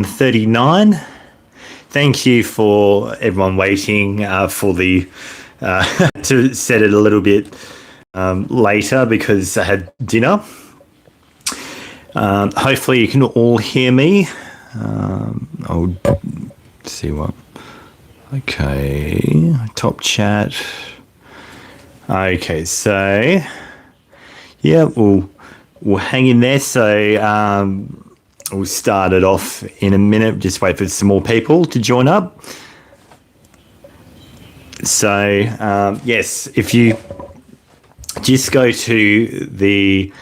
39. Thank you for everyone waiting for the to set it a little bit later because I had dinner. Hopefully you can all hear me. I'll see what. Okay, top chat. Okay, so yeah, we'll hang in there. So we'll start it off in a minute. Just wait for some more people to join up. So yes, if you just go to the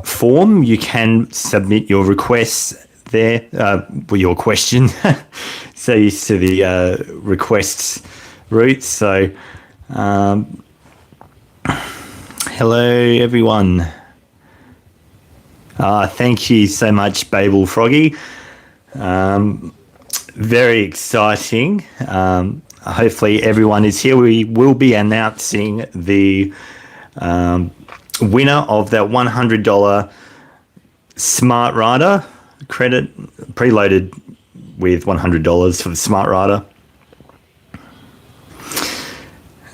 form, you can submit your requests there, your question. So used to the requests route. So hello everyone. Thank you so much, Babel Froggy. Very exciting. Hopefully everyone is here. We will be announcing the winner of that $100 Smart Rider credit, preloaded with $100 for the Smart Rider.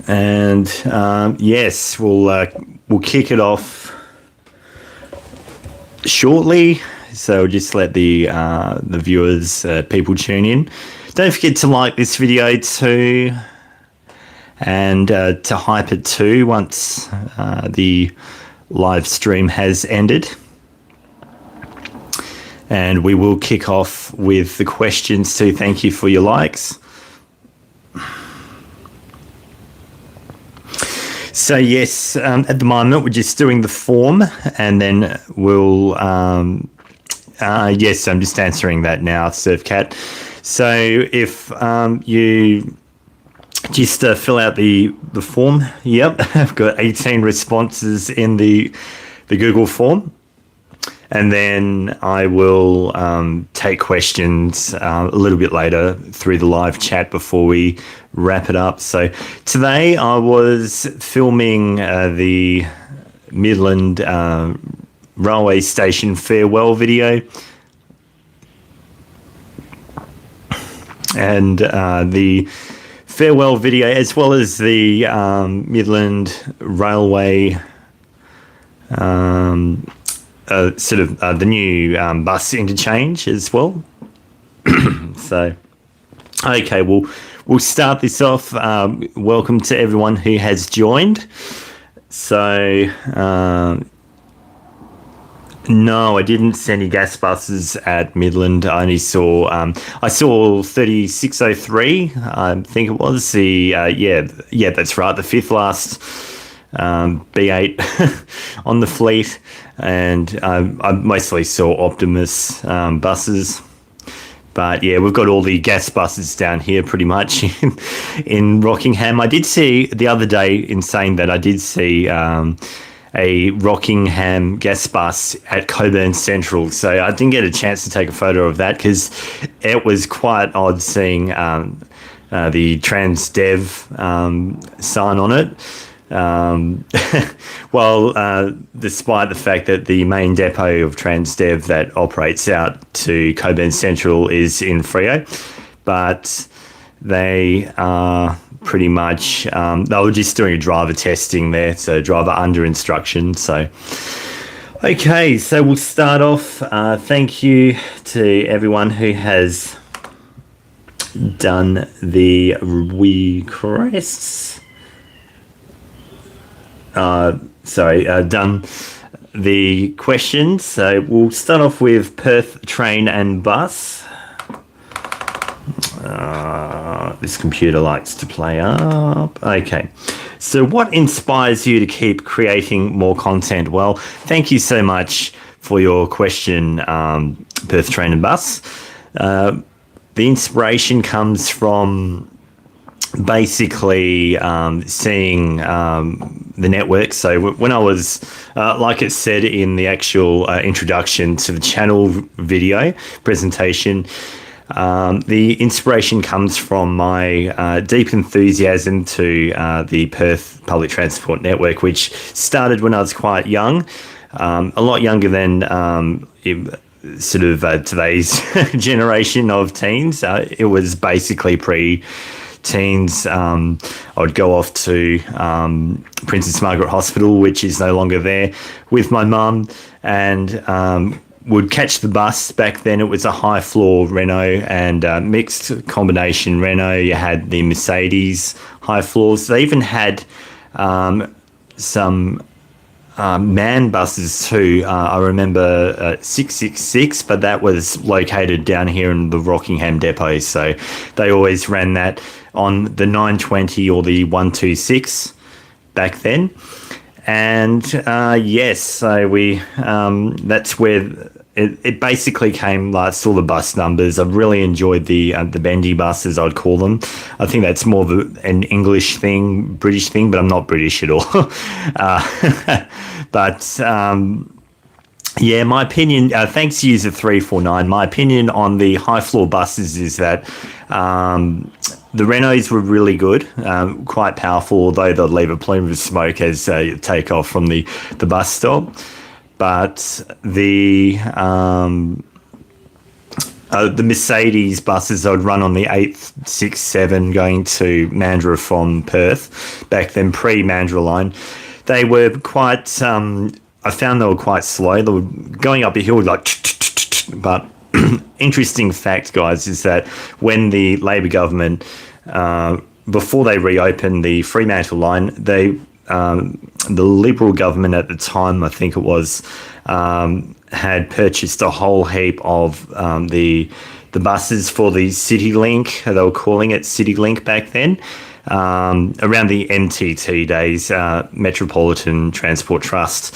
And yes, we'll kick it off shortly. So we'll just let the viewers, people tune in. Don't forget to like this video too, and to hype it too once the live stream has ended. And we will kick off with the questions too. Thank you for your likes. So yes, at the moment we're just doing the form, and then we'll yes, I'm just answering that now, Surfcat. So if you just fill out the form. Yep, I've got 18 responses in the Google form. And then I will take questions a little bit later through the live chat before we wrap it up. So today I was filming the Midland railway station farewell video. And the farewell video, as well as the Midland Railway the new bus interchange as well. So, okay, we'll start this off. Welcome to everyone who has joined. So, no, I didn't see any gas buses at Midland. I only saw I saw 3603. I think it was the yeah, that's right, the fifth last B8 on the fleet, and I mostly saw Optimus buses. But yeah, we've got all the gas buses down here pretty much in Rockingham. I did see the other day, in saying that, I did see a Rockingham gas bus at Coburn Central. So I didn't get a chance to take a photo of that because it was quite odd seeing the Transdev sign on it. Well, despite the fact that the main depot of Transdev that operates out to Coburn Central is in Freo, but they are pretty much, they were just doing a driver testing there, so driver under instruction. So, okay, so we'll start off. Thank you to everyone who has done the requests. Done the questions. So we'll start off with Perth train and bus. This computer likes to play up. Okay. So what inspires you to keep creating more content? Well, thank you so much for your question, Perth train and bus. The inspiration comes from basically seeing the network. So when I was, like it said in the actual introduction to the channel video presentation, the inspiration comes from my deep enthusiasm to the Perth public transport network, which started when I was quite young, a lot younger than sort of today's generation of teens. It was basically pre-teens. I would go off to Princess Margaret Hospital, which is no longer there, with my mum, and would catch the bus. Back then it was a high floor Renault and mixed combination Renault. You had the Mercedes high floors. They even had some man buses too. I remember 666, but that was located down here in the Rockingham depot. So they always ran that on the 920 or the 126 back then. And yes, so we that's where it basically came. Like, saw the bus numbers. I've really enjoyed the bendy buses, I'd call them. I think that's more of an English thing, British thing, but I'm not British at all. But yeah, my opinion. Thanks, user 349. My opinion on the high floor buses is that the Renaults were really good, quite powerful, although they'd leave a plume of smoke as they take off from the bus stop. But the Mercedes buses that would run on the 867 going to Mandurah from Perth, back then pre-Mandurah line, they were quite, I found they were quite slow. They were going up a hill like, but interesting fact, guys, is that when the Labor government, before they reopened the Fremantle line, the Liberal government at the time, I think it was, had purchased a whole heap of the buses for the CityLink. They were calling it CityLink back then, around the MTT days, Metropolitan Transport Trust,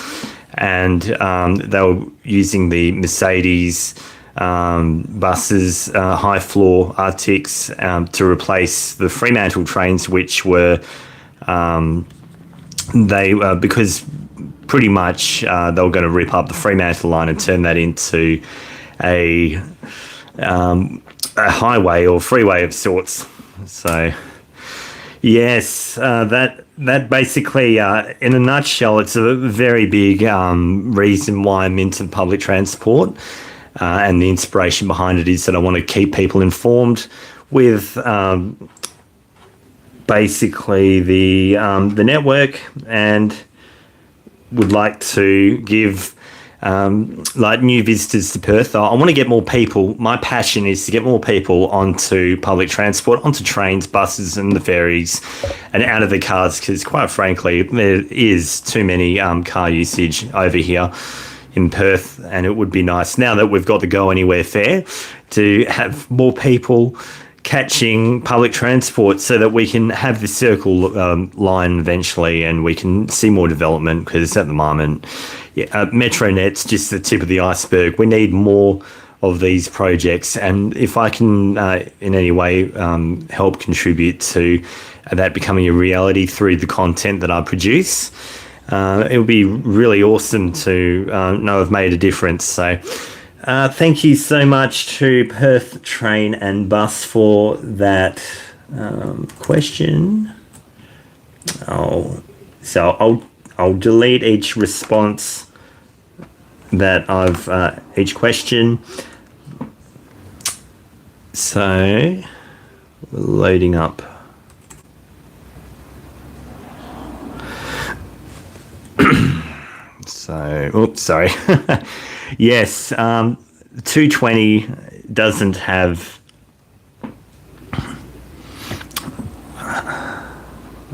and they were using the Mercedes buses, high floor Arctics, to replace the Fremantle trains, which were because pretty much they were going to rip up the Fremantle line and turn that into a highway or freeway of sorts. So yes, that basically, in a nutshell, it's a very big reason why I'm into public transport, and the inspiration behind it is that I want to keep people informed with basically the network, and would like to give like new visitors to Perth. I want to get more people. My passion is to get more people onto public transport, onto trains, buses and the ferries, and out of the cars, because quite frankly there is too many car usage over here in Perth, and it would be nice, now that we've got the Go Anywhere fare, to have more people catching public transport so that we can have the circle line eventually, and we can see more development, because at the moment, MetroNet's just the tip of the iceberg. We need more of these projects, and if I can in any way help contribute to that becoming a reality through the content that I produce, it would be really awesome to know I've made a difference. So thank you so much to Perth Train and Bus for that question. I'll delete each response that I've each question. So we're loading up. So, oops, sorry. Yes, 220 doesn't have.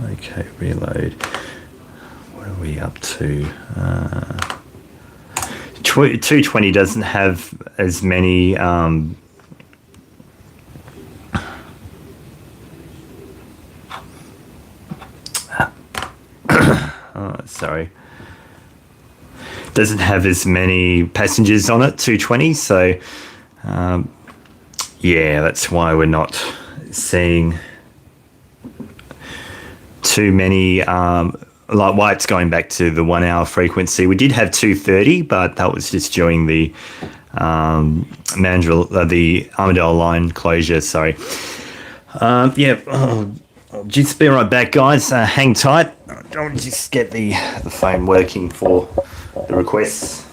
Okay, reload. What are we up to? 220 doesn't have as many. Sorry. Doesn't have as many passengers on it, 220. So, yeah, that's why we're not seeing too many, like why it's going back to the 1 hour frequency. We did have 230, but that was just during the the Armadale line closure. Sorry. Yeah, I'll just be right back, guys. Hang tight. I'll just get the phone working for the requests.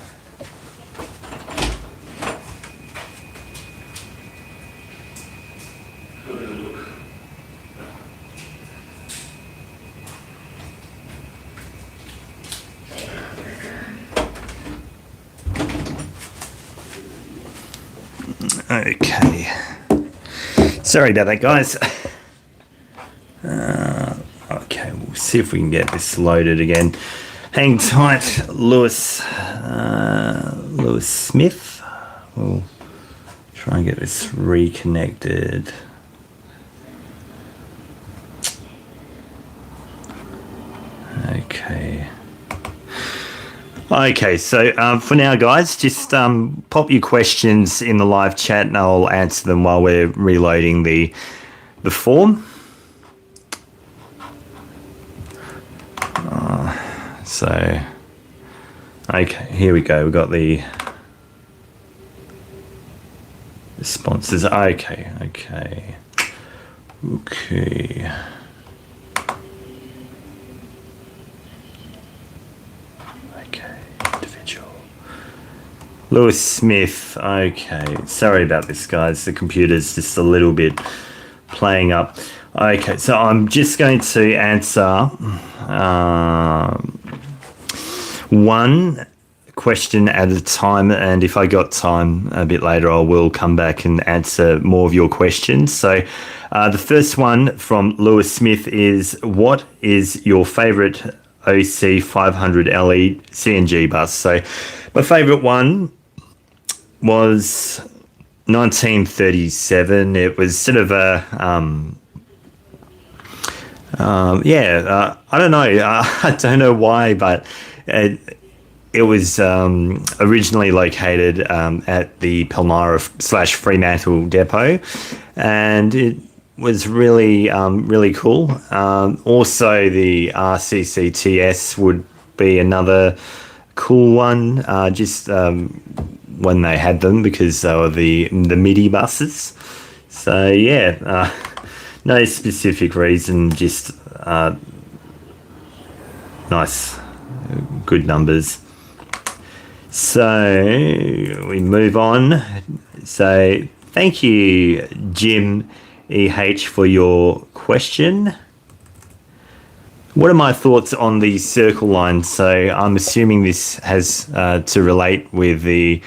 Okay. Sorry about that, guys. Okay, we'll see if we can get this loaded again. Hang tight, Lewis Smith. We'll try and get this reconnected. Okay. Okay, so for now, guys, just pop your questions in the live chat and I'll answer them while we're reloading the form. Okay, here we go. We've got the sponsors. Okay. Individual. Lewis Smith. Okay, sorry about this, guys. The computer's just a little bit playing up. Okay, so I'm just going to answer one question at a time, and if I got time a bit later, I will come back and answer more of your questions. So the first one from Lewis Smith is, what is your favourite OC 500 LE CNG bus? So my favourite one was 1937. It was sort of a I don't know. I don't know why, but it was originally located at the Palmyra/Fremantle depot, and it was really cool. Also, the RCCTS would be another cool one, just when they had them, because they were the MIDI buses. So yeah. No specific reason, just nice, good numbers. So we move on. So thank you, Jim EH, for your question. What are my thoughts on the circle line? So I'm assuming this has to relate with the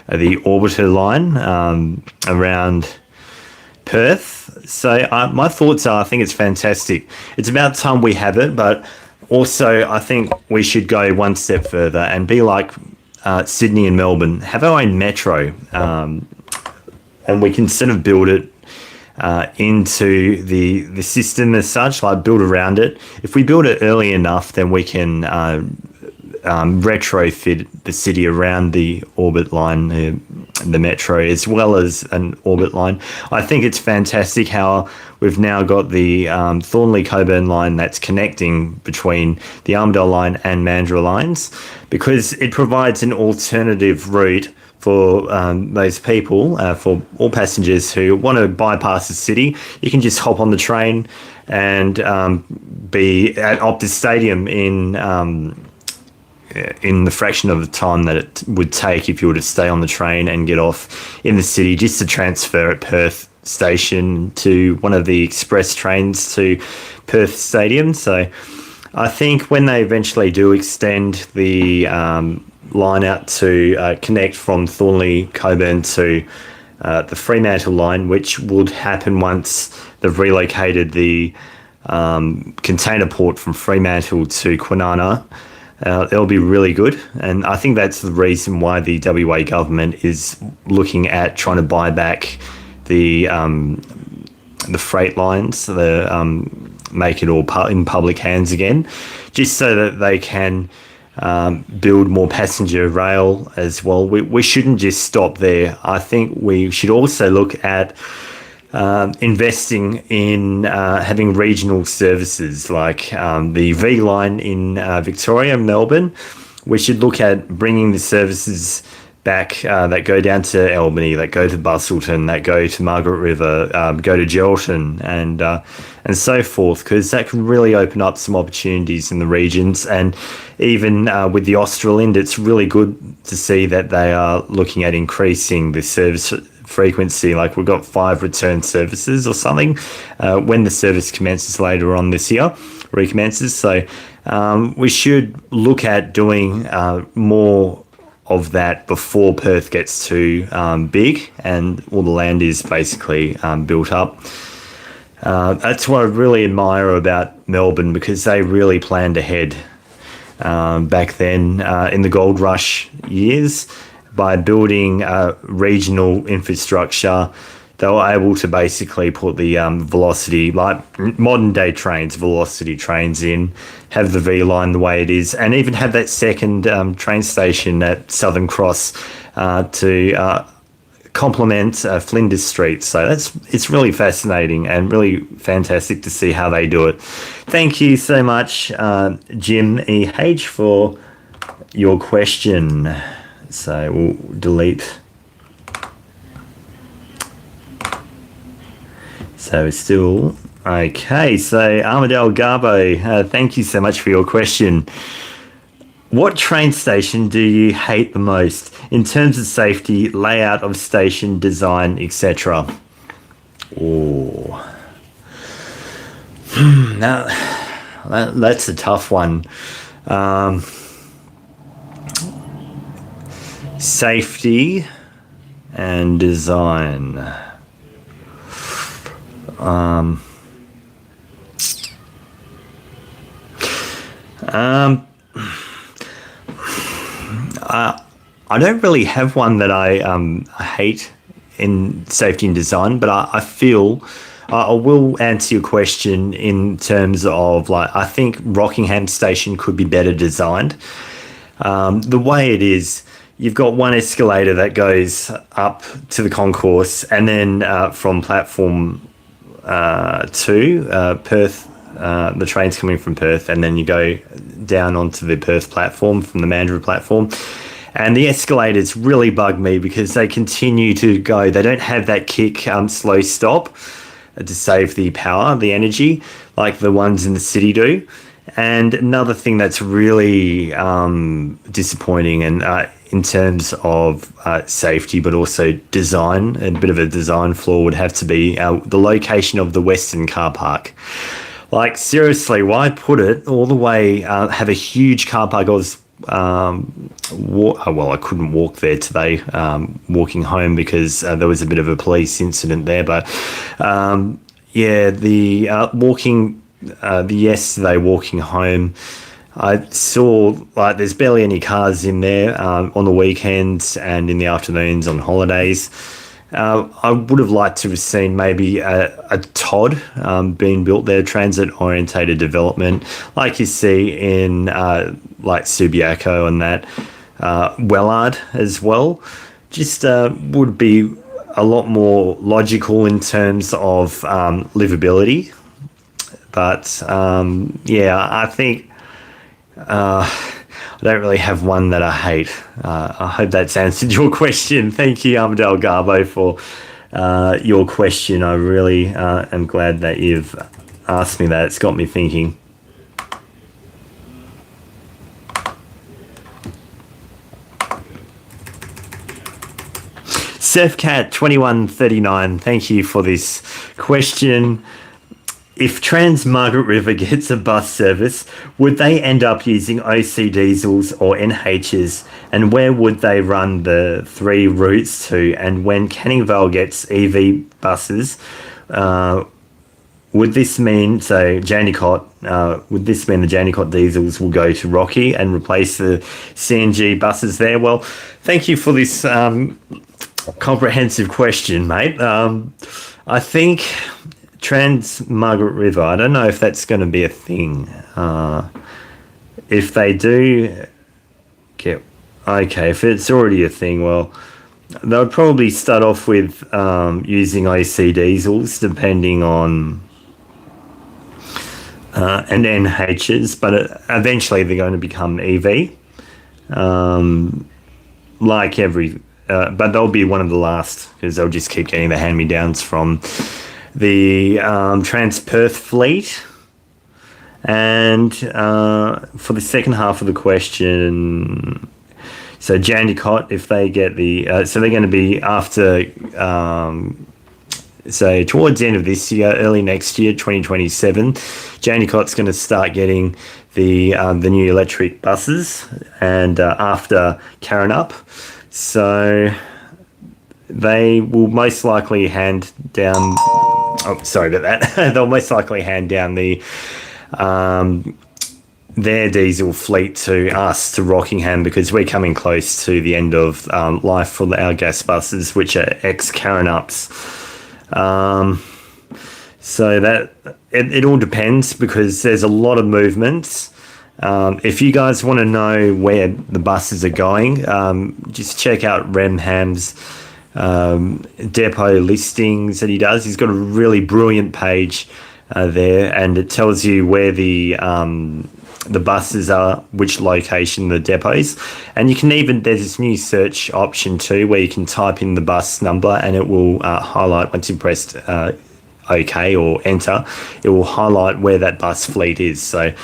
orbiter line around Perth. So my thoughts are, I think it's fantastic. It's about time we have it, but also I think we should go one step further and be like Sydney and Melbourne, have our own metro, and we can sort of build it into the system as such, like build around it. If we build it early enough, then we can retrofit the city around the orbit line, the metro, as well as an orbit line. I think it's fantastic how we've now got the Thornley-Coburn line that's connecting between the Armadale line and Mandurah lines, because it provides an alternative route for those people, for all passengers who want to bypass the city. You can just hop on the train and be at Optus Stadium in the fraction of the time that it would take if you were to stay on the train and get off in the city, just to transfer at Perth station to one of the express trains to Perth Stadium. So I think when they eventually do extend the line out to connect from Thornley-Coburn to the Fremantle line, which would happen once they've relocated the container port from Fremantle to Kwinana, it'll be really good. And I think that's the reason why the WA government is looking at trying to buy back the freight lines, make it all in public hands again, just so that they can build more passenger rail as well. We shouldn't just stop there. I think we should also look at investing in having regional services like the V line in Victoria, Melbourne. We should look at bringing the services back that go down to Albany, that go to Busselton, that go to Margaret River, go to Geraldton, and so forth, because that can really open up some opportunities in the regions. And even with the Australind, it's really good to see that they are looking at increasing the service frequency. Like, we've got 5 return services or something when the service commences later on this year, recommences. So we should look at doing more of that before Perth gets too big and all the land is basically built up. That's what I really admire about Melbourne, because they really planned ahead back then in the gold rush years by building regional infrastructure. They were able to basically put the velocity, like modern day trains, velocity trains in, have the V line the way it is, and even have that second train station at Southern Cross to complement Flinders Street. So it's really fascinating and really fantastic to see how they do it. Thank you so much, Jim EH, for your question. So we'll delete. So it's still okay. So Armadale Garbo, thank you so much for your question. What train station do you hate the most in terms of safety, layout of station, design, etc.? Oh, now that's a tough one. Safety and design. I don't really have one that I hate in safety and design, but I feel I will answer your question in terms of, like, I think Rockingham Station could be better designed. The way it is, you've got one escalator that goes up to the concourse, and then from platform 2, Perth, the train's coming from Perth, and then you go down onto the Perth platform from the Mandurah platform. And the escalators really bug me because they continue to go. They don't have that kick, slow stop to save the power, the energy, like the ones in the city do. And another thing that's really disappointing, and in terms of safety, but also design, a bit of a design flaw would have to be the location of the Western car park. Like, seriously, why put it all the way, have a huge car park? Well, I couldn't walk there today, walking home, because there was a bit of a police incident there. But yesterday walking home, I saw, like, there's barely any cars in there on the weekends and in the afternoons on holidays. I would have liked to have seen maybe a TOD being built there, transit-orientated development, like you see in like Subiaco and that, Wellard as well. Just would be a lot more logical in terms of livability. But yeah, I think I don't really have one that I hate. I hope that's answered your question. Thank you, Armadale Garbo, for your question. I really am glad that you've asked me that. It's got me thinking. Surfcat2139, thank you for this question. If Trans Margaret River gets a bus service, would they end up using OC diesels or NHs? And where would they run the 3 routes to? And when Canning Vale gets EV buses, would this mean, so Jandakot, would this mean the Jandakot diesels will go to Rocky and replace the CNG buses there? Well, thank you for this comprehensive question, mate. I think Trans Margaret River, I don't know if that's going to be a thing. If they do get, okay, if it's already a thing, well, they'll probably start off with using OC diesels, depending on, and NHs, but eventually they're going to become EV, like every, but they'll be one of the last, because they'll just keep getting the hand-me-downs from the Trans-Perth fleet. And for the second half of the question, so Jandakot, if they get the, so they're going to be after, so towards the end of this year, early next year, 2027, Jandakot's going to start getting the new electric buses, and after Karrinyup. So they will most likely hand down. Oh, sorry about that. They'll most likely hand down their diesel fleet to us, to Rockingham, because we're coming close to the end of life for our gas buses, which are ex-Karrinyups. So that it all depends, because there's a lot of movements. If you guys want to know where the buses are going, just check out Remham's depot listings that he does. He's got a really brilliant page there, and it tells you where the buses are, which location the depots. And you can even, there's this new search option too, where you can type in the bus number, and it will highlight, once you press OK or enter, it will highlight where that bus fleet is. So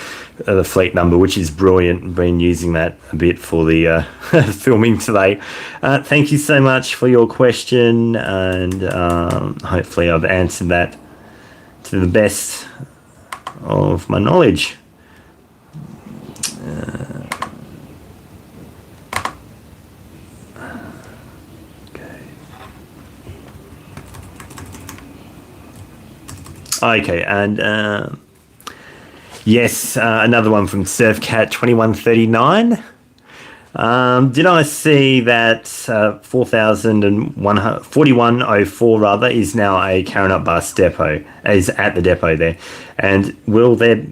the fleet number, which is brilliant. I've been using that a bit for the filming today. Thank you so much for your question, and hopefully I've answered that to the best of my knowledge. Okay, and yes, another one from Surfcat 2139. Did I see that 4104 rather is now a Karrinyup bus depot, is at the depot there, and will there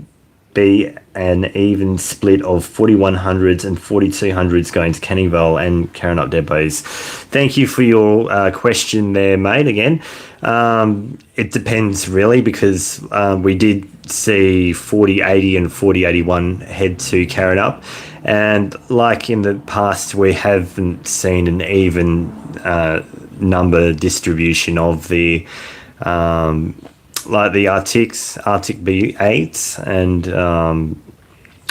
be an even split of 4100s and 4200s going to Canning Vale and Karrinyup depots? Thank you for your question there, mate. Again, it depends really, because we did see 4080 and 4081 head to Karrinyup, and like in the past, we haven't seen an even number distribution of the like the Arctic B8s, and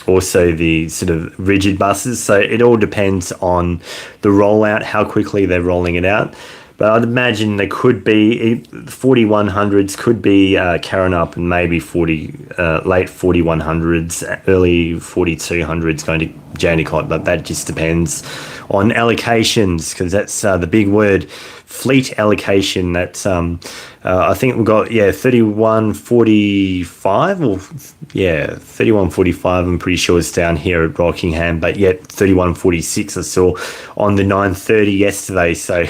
also the sort of rigid buses. So it all depends on the rollout, how quickly they're rolling it out. But I'd imagine there could be 4100s, could be Karrinyup, and maybe late 4100s, early 4200s going to Jandakot. But that just depends on allocations, because that's the big word, fleet allocation. That's I think we've got 3145, or 3145. I'm pretty sure it's down here at Rockingham, but yet 3146 I saw on the 9:30 yesterday. So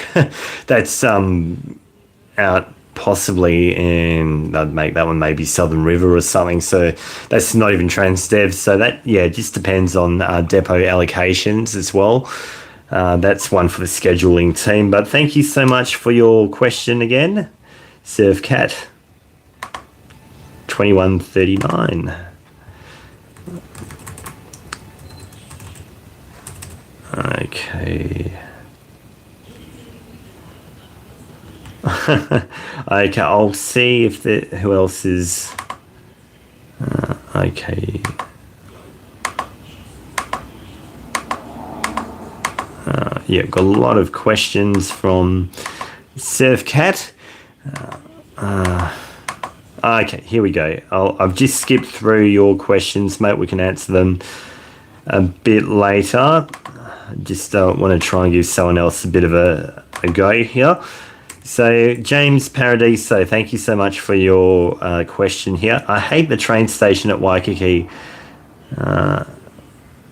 that's out possibly in, I'd make that one maybe Southern River or something. So that's not even Transdev. So that just depends on depot allocations as well. That's one for the scheduling team. But thank you so much for your question again, Surfcat 2139. Okay. Okay, I'll see if who else is okay. Got a lot of questions from Surfcat. Okay, here we go. I've just skipped through your questions, mate. We can answer them a bit later. Just want to try and give someone else a bit of a go here. So James Paradiso, thank you so much for your question here. I hate the train station at Waikiki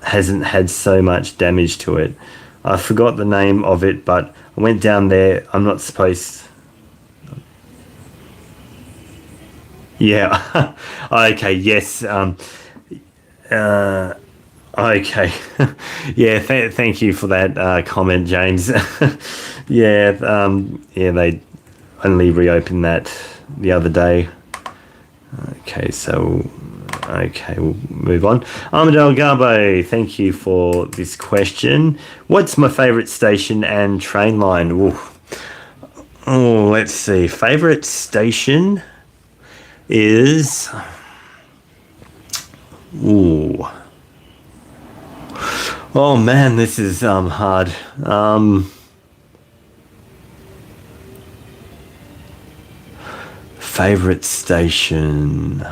hasn't had so much damage to it. I forgot the name of it, but I went down there. I'm not supposed. Yeah. Okay. Yes. Okay. Yeah. Thank you for that comment, James. Yeah. They only reopened that the other day. Okay. So. Okay, we'll move on. Armadale Garbo, thank you for this question. What's my favourite station and train line? Oh, let's see. Favourite station is... Ooh. Oh, man, this is hard. Favourite station...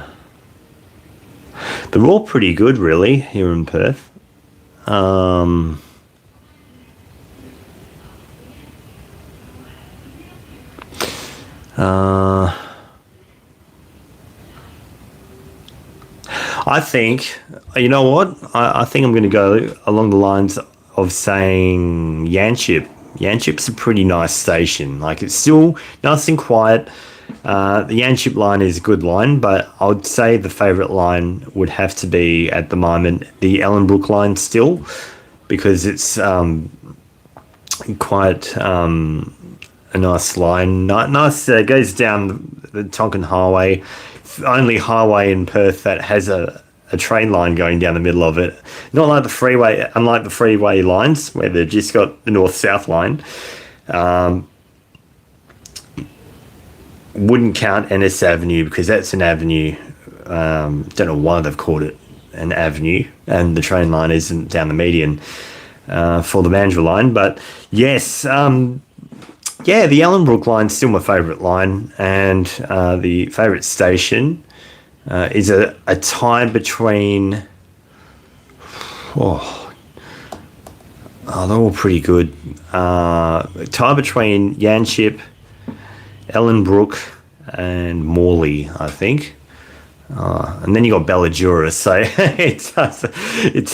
They're all pretty good, really, here in Perth. I think, you know what? I think I'm going to go along the lines of saying Yanchep. Yanchep's a pretty nice station. Like, it's still nice and quiet. The Yanchep line is a good line, but I would say the favourite line would have to be, at the moment, the Ellenbrook line still, because it's quite a nice line. Nice, goes down the Tonkin Highway. Only highway in Perth that has a train line going down the middle of it. Not like the freeway, unlike the freeway lines where they've just got the north-south line. Wouldn't count NS Avenue because that's an avenue. Don't know why they've called it an avenue, and the train line isn't down the median for the Mandurah line. But yes, yeah, the Ellenbrook line's still my favourite line, and the favourite station is a tie between. They're all pretty good. Tie between Yanchep, Ellenbrook, and Morley, I think. And then you got Belladura, so it's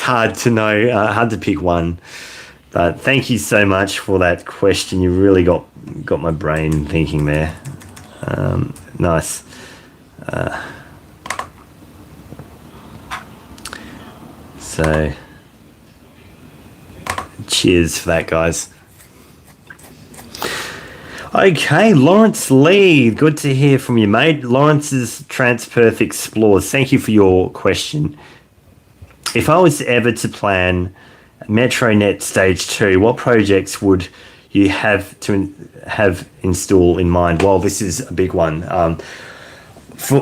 hard to know, hard to pick one. But thank you so much for that question. You really got my brain thinking there. Nice. So, cheers for that, guys. Okay, Lawrence Lee, good to hear from you, mate. Lawrence's Transperth Explorers, thank you for your question. If I was ever to plan MetroNet Stage 2, what projects would you have install in mind? Well, this is a big one.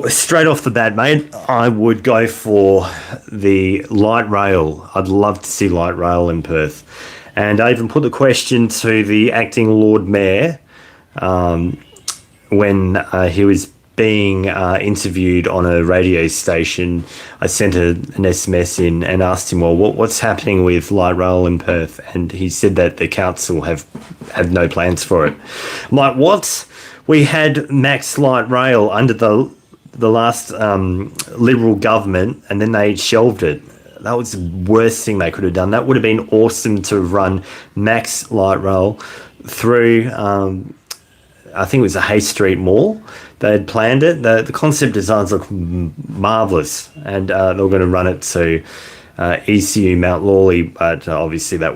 Straight off the bat, mate, I would go for the light rail. I'd love to see light rail in Perth. And I even put the question to the acting Lord Mayor when he was being interviewed on a radio station. I sent an SMS in and asked him, well, what's happening with light rail in Perth? And he said that the council have no plans for it. I'm like, what? We had max light rail under the last Liberal government, and then they shelved it. That was the worst thing they could have done. That would have been awesome to run max light rail through, I think it was a Hay Street Mall. They had planned it. The concept designs look marvellous, and they were going to run it to ECU Mount Lawley, but obviously that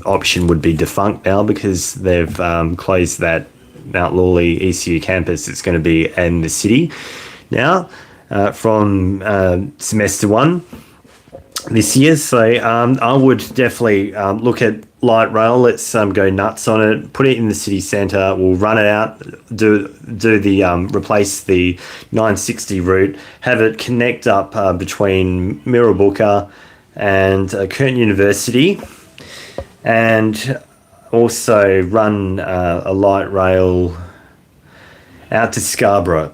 option would be defunct now because they've closed that Mount Lawley ECU campus. It's going to be in the city now from semester 1 this year. So I would definitely look at light rail. Let's go nuts on it. Put it in the city centre. We'll run it out. Do the replace the 960 route. Have it connect up between Mirrabooka and Curtin University, and also run a light rail out to Scarborough,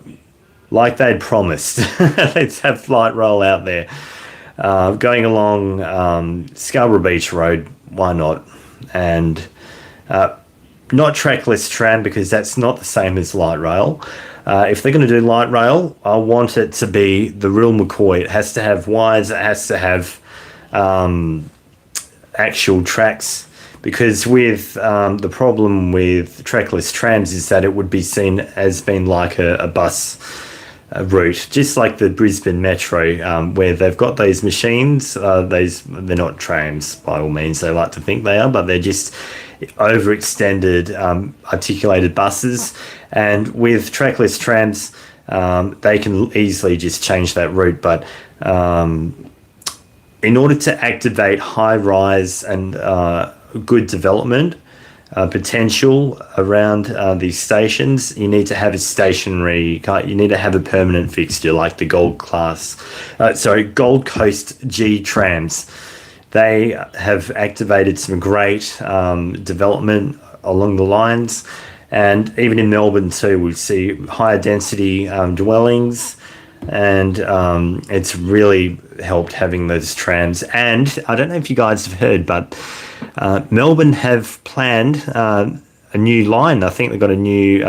like they'd promised. Let's have light rail out there. Going along Scarborough Beach Road, why not? And not trackless tram, because that's not the same as light rail. If they're going to do light rail, I want it to be the real McCoy. It has to have wires, it has to have actual tracks, because with the problem with trackless trams is that it would be seen as being like a bus route, just like the Brisbane Metro, where they've got those machines. They're not trams by all means. They like to think they are, but they're just overextended articulated buses. And with trackless trams, they can easily just change that route. But in order to activate high rise and good development potential around these stations, you need to have a stationary, you need to have a permanent fixture like the Gold Coast G trams. They have activated some great development along the lines, and even in Melbourne too, we see higher density dwellings, and it's really helped having those trams. And I don't know if you guys have heard, but Melbourne have planned a new line. I think they've got a new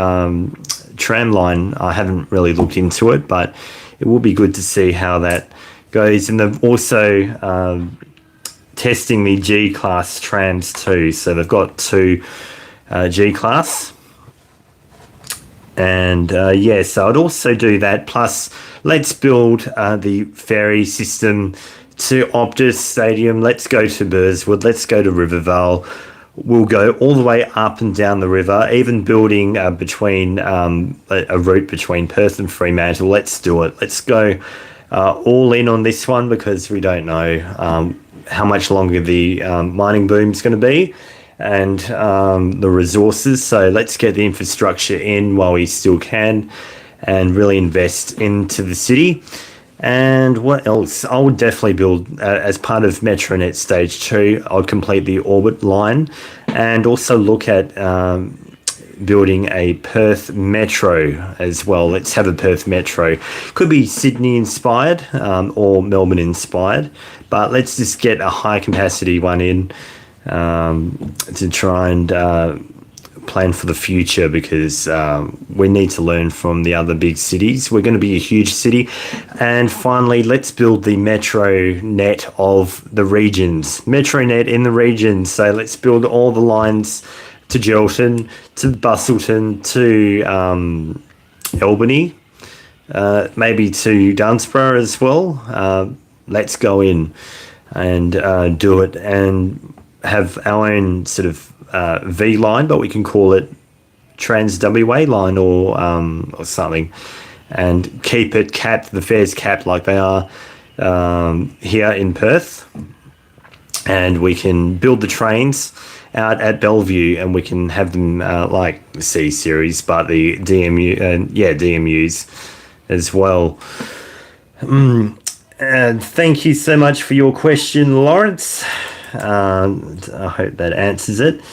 tram line. I haven't really looked into it, but it will be good to see how that goes. And they've also testing the G-Class trams too. So they've got 2 G-Class. And yeah, so I'd also do that. Plus, let's build the ferry system to Optus Stadium. Let's go to Burswood. Let's go to Rivervale. We'll go all the way up and down the river, even building between a route between Perth and Fremantle. Let's do it. Let's go all in on this one, because we don't know how much longer the mining boom is going to be, and the resources. So let's get the infrastructure in while we still can, and really invest into the city. And what else? I would definitely build, as part of Metronet Stage 2, I would complete the Orbit line, and also look at building a Perth Metro as well. Let's have a Perth Metro. Could be Sydney inspired or Melbourne inspired, but let's just get a high capacity one in to try and plan for the future, because we need to learn from the other big cities. We're going to be a huge city. And finally, let's build the metro net of the regions. Metro net in the regions. So let's build all the lines to Gelton, to Busselton, to Albany, maybe to Dunsborough as well. Let's go in and do it, and have our own sort of V line, but we can call it Trans WA line or something, and keep it capped, the fares capped like they are here in Perth. And we can build the trains out at Bellevue, and we can have them like the C series, but the DMUs as well. And thank you so much for your question, Lawrence. I hope that answers it.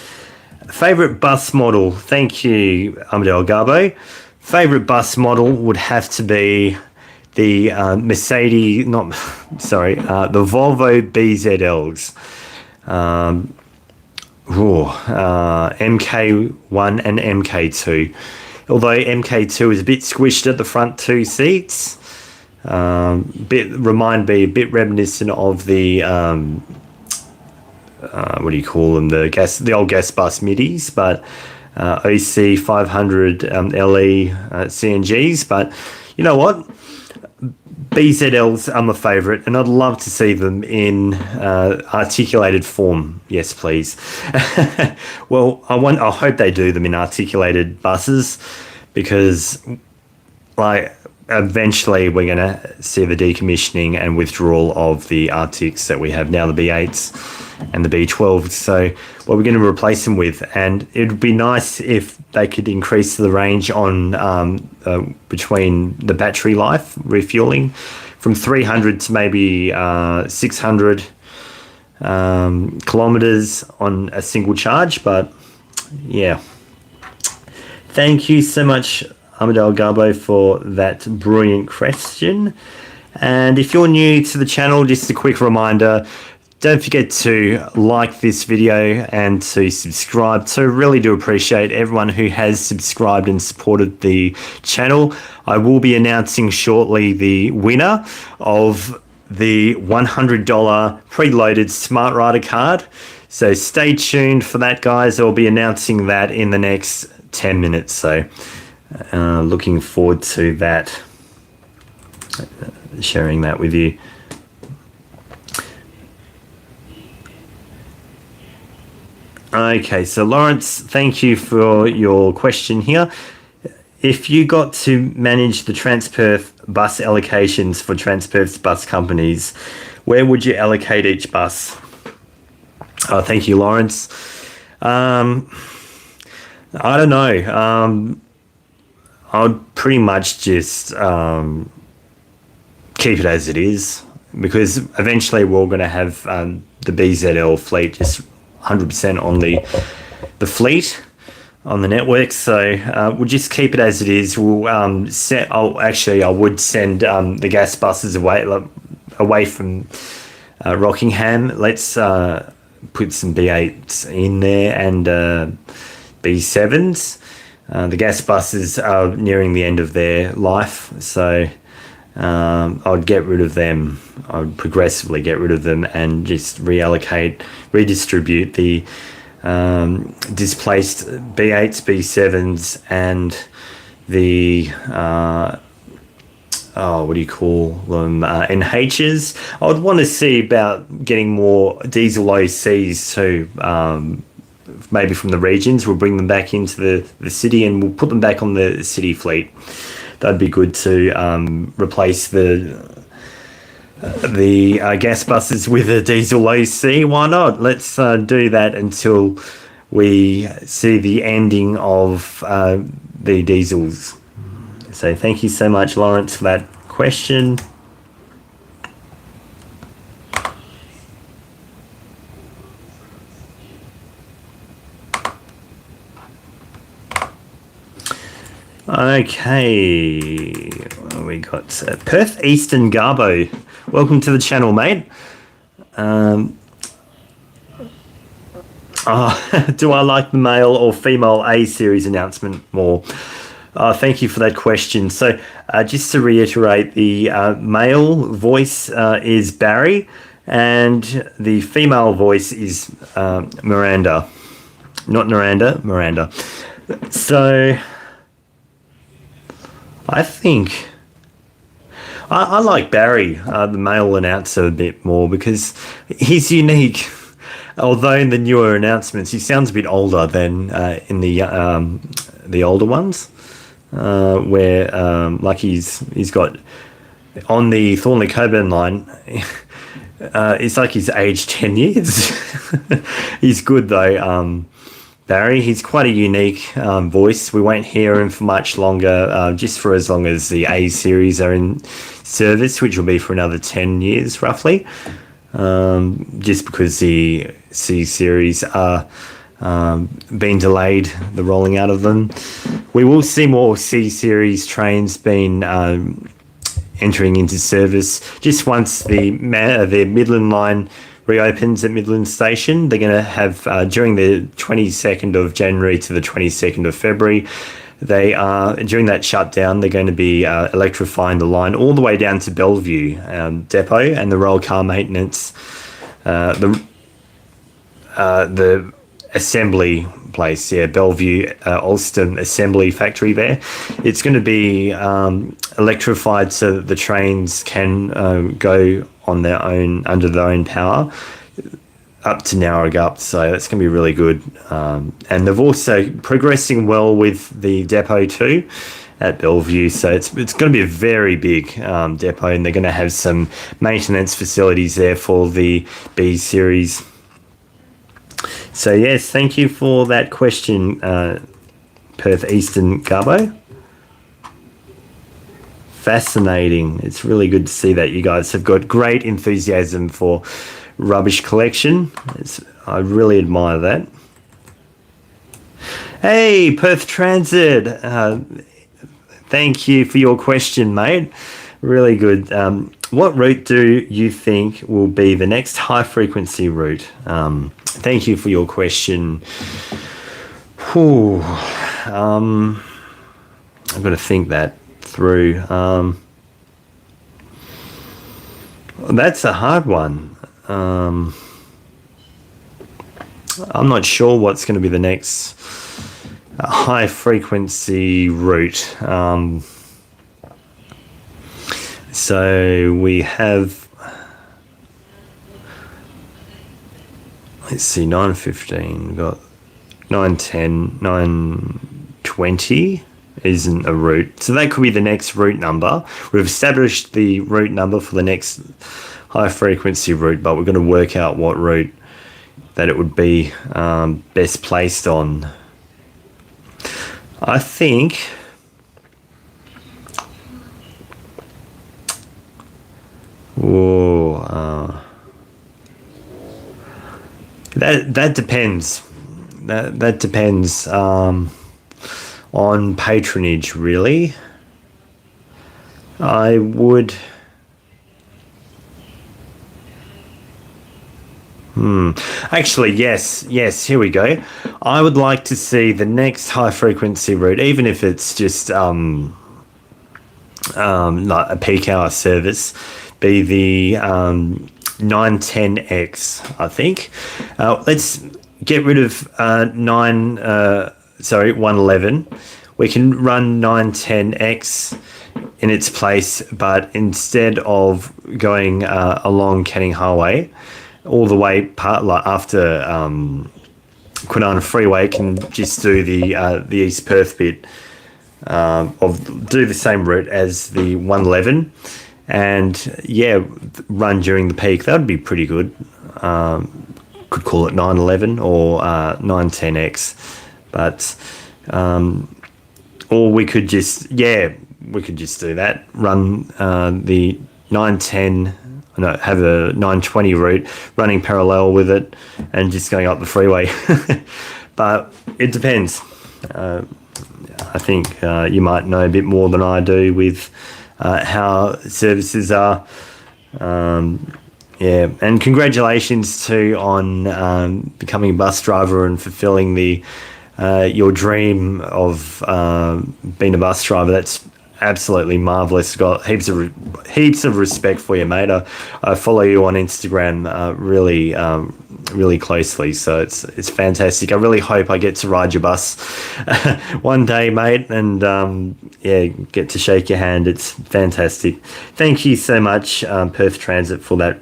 Favorite bus model? Thank you, Amadeo Garbo. Favorite bus model would have to be the the Volvo BZLs. MK1 and MK2. Although MK2 is a bit squished at the front 2 seats, remind me a bit reminiscent of the what do you call them? The old gas bus middies, but OC 500 LE CNGs. But you know what? BZLs are my favourite, and I'd love to see them in articulated form. Yes, please. Well, I hope they do them in articulated buses, because eventually we're going to see the decommissioning and withdrawal of the Arctics that we have now, the B8s and the B12s. So what we're going to replace them with, and it would be nice if they could increase the range on between the battery life refueling from 300 to maybe 600 kilometers on a single charge. But yeah, thank you so much, Amadeo Garbo, for that brilliant question. And if you're new to the channel, just a quick reminder, don't forget to like this video and to subscribe. So really do appreciate everyone who has subscribed and supported the channel. I will be announcing shortly the winner of the $100 preloaded Smart Rider card. So stay tuned for that, guys. I'll be announcing that in the next 10 minutes. So looking forward to that, sharing that with you. Okay, so Lawrence, thank you for your question here. If you got to manage the Transperth bus allocations for Transperth's bus companies, where would you allocate each bus? Thank you, Lawrence. I don't know. I'd pretty much just keep it as it is, because eventually we're going to have the BZL fleet just 100% on the fleet. on the network. So we'll just keep it as it is. We'll I would send the gas buses away from Rockingham. Let's put some B8s in there and B7s. The gas buses are nearing the end of their life, so I'd get rid of them. I'd progressively get rid of them and just redistribute the displaced B8s, B7s, and the what do you call them? NHs. I would want to see about getting more diesel OCs too. Maybe from the regions. We'll bring them back into the city and we'll put them back on the city fleet. That'd be good to replace the gas buses with a diesel OC. Why not? Let's do that until we see the ending of the diesels. So thank you so much, Lawrence, for that question. Okay, we got Perth Eastern Garbo. Welcome to the channel, mate. Do I like the male or female A series announcement more? Thank you for that question. So just to reiterate, the male voice is Barry and the female voice is Miranda. Not Miranda, Miranda. So I think I like Barry, the male announcer, a bit more because he's unique. Although in the newer announcements, he sounds a bit older than in the older ones, where like he's got on the Thornley Coburn line. It's like he's aged 10 years. He's good though. Barry, he's quite a unique voice. We won't hear him for much longer, just for as long as the A series are in service, which will be for another 10 years roughly, just because the C series are being delayed, the rolling out of them. We will see more C series trains being entering into service just once the Midland line reopens at Midland Station. They're going to have during the 22nd of January to the 22nd of February, they are during that shutdown, they're going to be electrifying the line all the way down to Bellevue depot and the rail car maintenance, the assembly place, Bellevue Alston assembly factory there. It's going to be electrified so that the trains can go on their own, under their own power, up to Narragapp. So that's going to be really good. And they've also progressing well with the depot too at Bellevue. So it's going to be a very big depot, and they're going to have some maintenance facilities there for the B series. So yes, thank you for that question, Perth Eastern Garbo. Fascinating. It's really good to see that you guys have got great enthusiasm for rubbish collection. I really admire that. Hey, Perth Transit. Thank you for your question, mate. Really good. What route do you think will be the next high frequency route? Thank you for your question. I've got to think that through. That's a hard one. I'm not sure what's going to be the next high frequency route. So we have, let's see, 9:15, we've got 9:10, 9:20 isn't a route. So that could be the next route number. We've established the route number for the next high frequency route, but we're going to work out what route that it would be best placed on. I think that depends. that depends on patronage, really. I would. Actually, yes, here we go. I would like to see the next high frequency route, even if it's just like a peak hour service, be the 910X, I think. Let's get rid of 111. We can run 910X in its place, but instead of going along Canning Highway, all the way after Kwinana Freeway, can just do the East Perth bit do the same route as the 111, and run during the peak. That would be pretty good. Could call it 911 or 910X, but or we could just do that. Run the 910. Have a 920 route running parallel with it and just going up the freeway. But it depends. I think you might know a bit more than I do with how services are. And congratulations too on becoming a bus driver and fulfilling your dream of being a bus driver. That's absolutely marvelous. Got heaps of respect for you, mate. I follow you on Instagram really closely, so it's fantastic. I really hope I get to ride your bus one day, mate, and get to shake your hand. It's fantastic. Thank you so much, Perth Transit, for that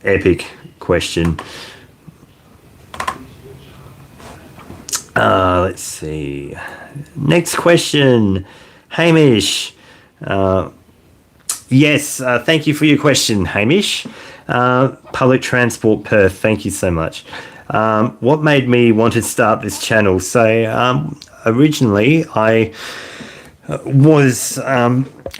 epic question. Let's see. Next question. Hamish. Yes, thank you for your question, Hamish. Public Transport Perth, thank you so much. What made me want to start this channel? So originally I was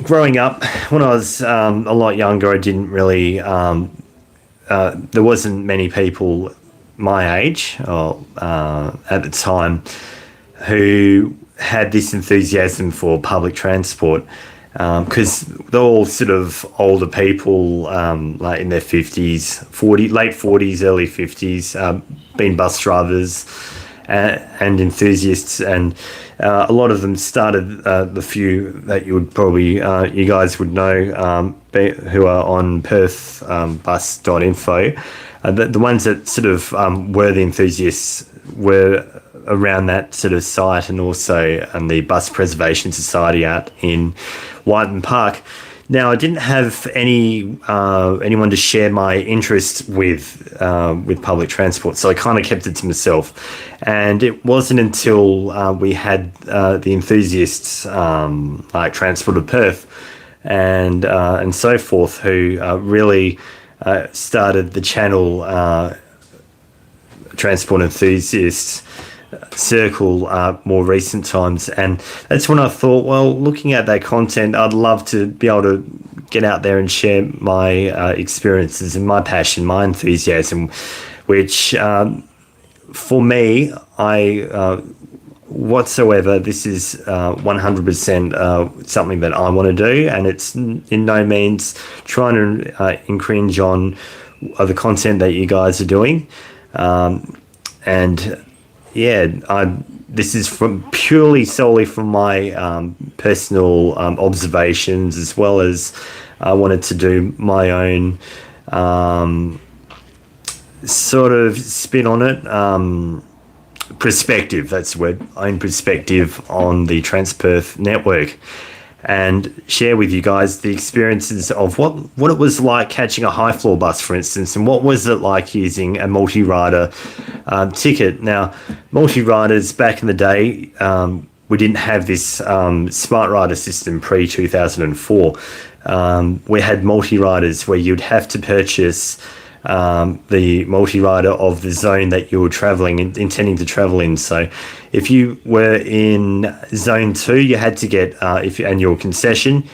growing up when I was a lot younger. I didn't really, there wasn't many people my age at the time who had this enthusiasm for public transport, because they're all sort of older people, like in their 50s, late 40s, early 50s, been bus drivers and enthusiasts, and a lot of them started, the few that you guys would know, who are on perthbus.info. The ones that sort of were the enthusiasts were around that sort of site, and also the Bus Preservation Society out in Whiten Park. Now, I didn't have anyone to share my interest with public transport, so I kind of kept it to myself. And it wasn't until we had the enthusiasts like Transport of Perth and so forth, who really started the channel Transport Enthusiasts circle more recent times, and that's when I thought, well, looking at that content, I'd love to be able to get out there and share my experiences and my passion, my enthusiasm, which for me, this is 100% something that I want to do, and it's in no means trying to infringe on the content that you guys are doing. This is solely from my personal observations, as well as I wanted to do my own sort of spin on it. Perspective, that's the word, own perspective on the Transperth network, and share with you guys the experiences of what it was like catching a high floor bus, for instance, and what was it like using a multi-rider ticket. Now, multi-riders back in the day, we didn't have this smart rider system pre-2004. We had multi-riders where you'd have to purchase the multi-rider of the zone that you were intending to travel in. So if you were in zone 2, you had to get, and your concession,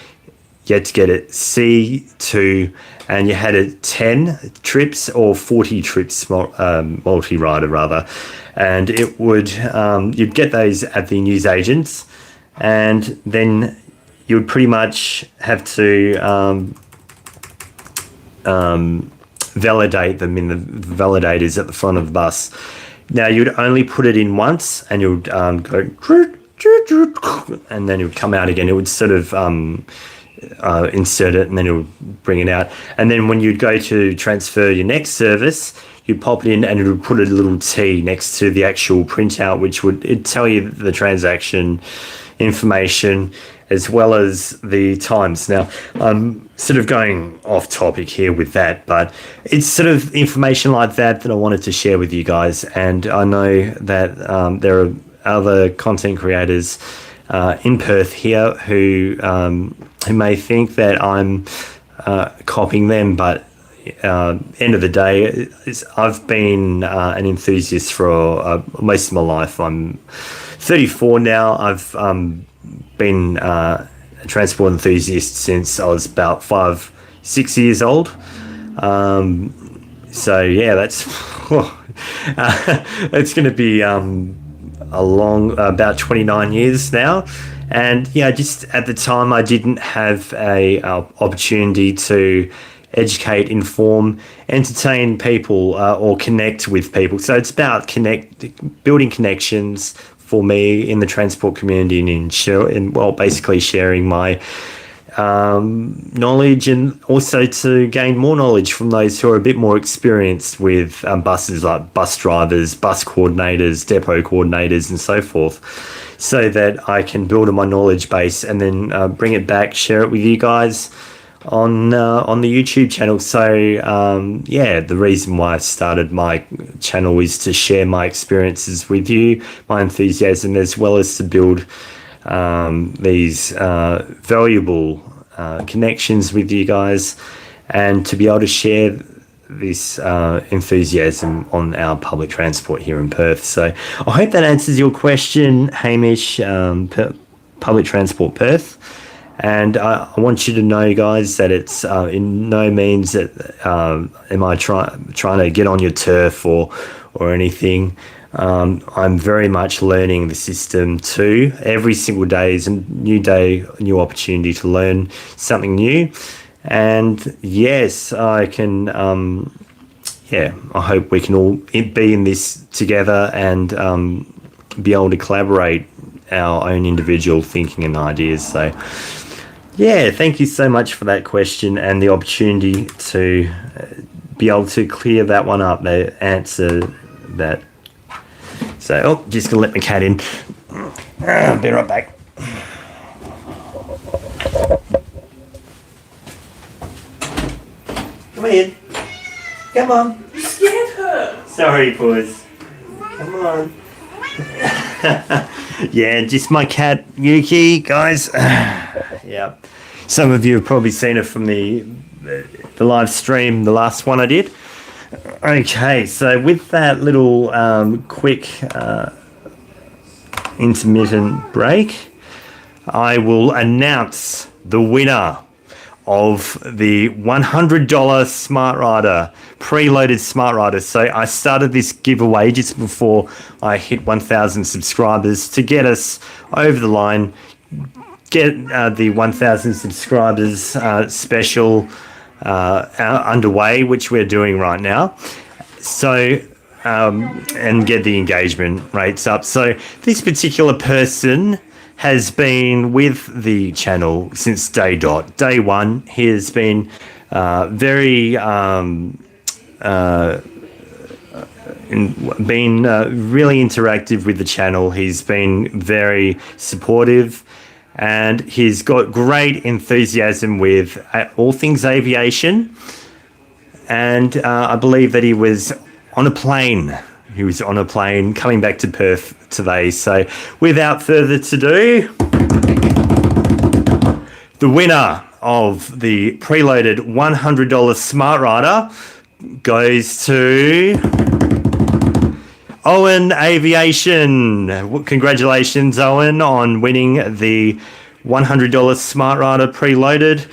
you had to get it C2, and you had it 10 trips or 40 trips multi-rider rather, and it would you'd get those at the newsagents, and then you would pretty much have to validate them in the validators at the front of the bus. Now, you'd only put it in once, and you would go, and then it would come out again. It would sort of insert it, and then it would bring it out. And then when you'd go to transfer your next service, you'd pop it in, and it would put a little T next to the actual printout, which would it'd tell you the transaction information as well as the times. Now, I'm sort of going off topic here with that, but it's sort of information like that I wanted to share with you guys. And I know that there are other content creators in Perth here who may think that I'm copying them, but end of the day, I've been an enthusiast for most of my life. I'm 34 now. I've been a transport enthusiast since I was about 5-6 years old. So yeah, that's it's going to be a long about 29 years now. And yeah, just at the time I didn't have a opportunity to educate, inform, entertain people, or connect with people. So it's about building connections for me in the transport community, and basically sharing my knowledge, and also to gain more knowledge from those who are a bit more experienced with buses, like bus drivers, bus coordinators, depot coordinators, and so forth, so that I can build on my knowledge base and then bring it back, share it with you guys on the YouTube channel. So yeah, the reason why I started my channel is to share my experiences with you, my enthusiasm, as well as to build these valuable connections with you guys, and to be able to share this enthusiasm on our public transport here in Perth. So I hope that answers your question, Hamish. Public Transport Perth. And I want you to know, guys, that it's in no means that am I trying to get on your turf or anything. I'm very much learning the system too. Every single day is a new day, a new opportunity to learn something new. And yes, I can, I hope we can all be in this together and be able to collaborate our own individual thinking and ideas. So yeah, thank you so much for that question and the opportunity to be able to clear that one up, answer that. So, just going to let my cat in. I'll be right back. Come in. Come on. You scared her. Sorry, boys. Come on. Yeah, just my cat, Yuki, guys. Yeah. Some of you have probably seen her from the live stream, the last one I did. Okay, so with that little quick intermittent break, I will announce the winner of the $100 Smart Rider, preloaded Smart Rider. So I started this giveaway just before I hit 1,000 subscribers to get us over the line, get the 1,000 subscribers special underway, which we're doing right now. So, and get the engagement rates up. So this particular person has been with the channel since day one. He has been very really interactive with the channel. He's been very supportive, and he's got great enthusiasm with all things aviation. And I believe that he was on a plane. He was on a plane coming back to Perth today. So without further ado, the winner of the preloaded $100 Smart Rider goes to Owen Aviation. Congratulations, Owen, on winning the $100 Smart Rider preloaded,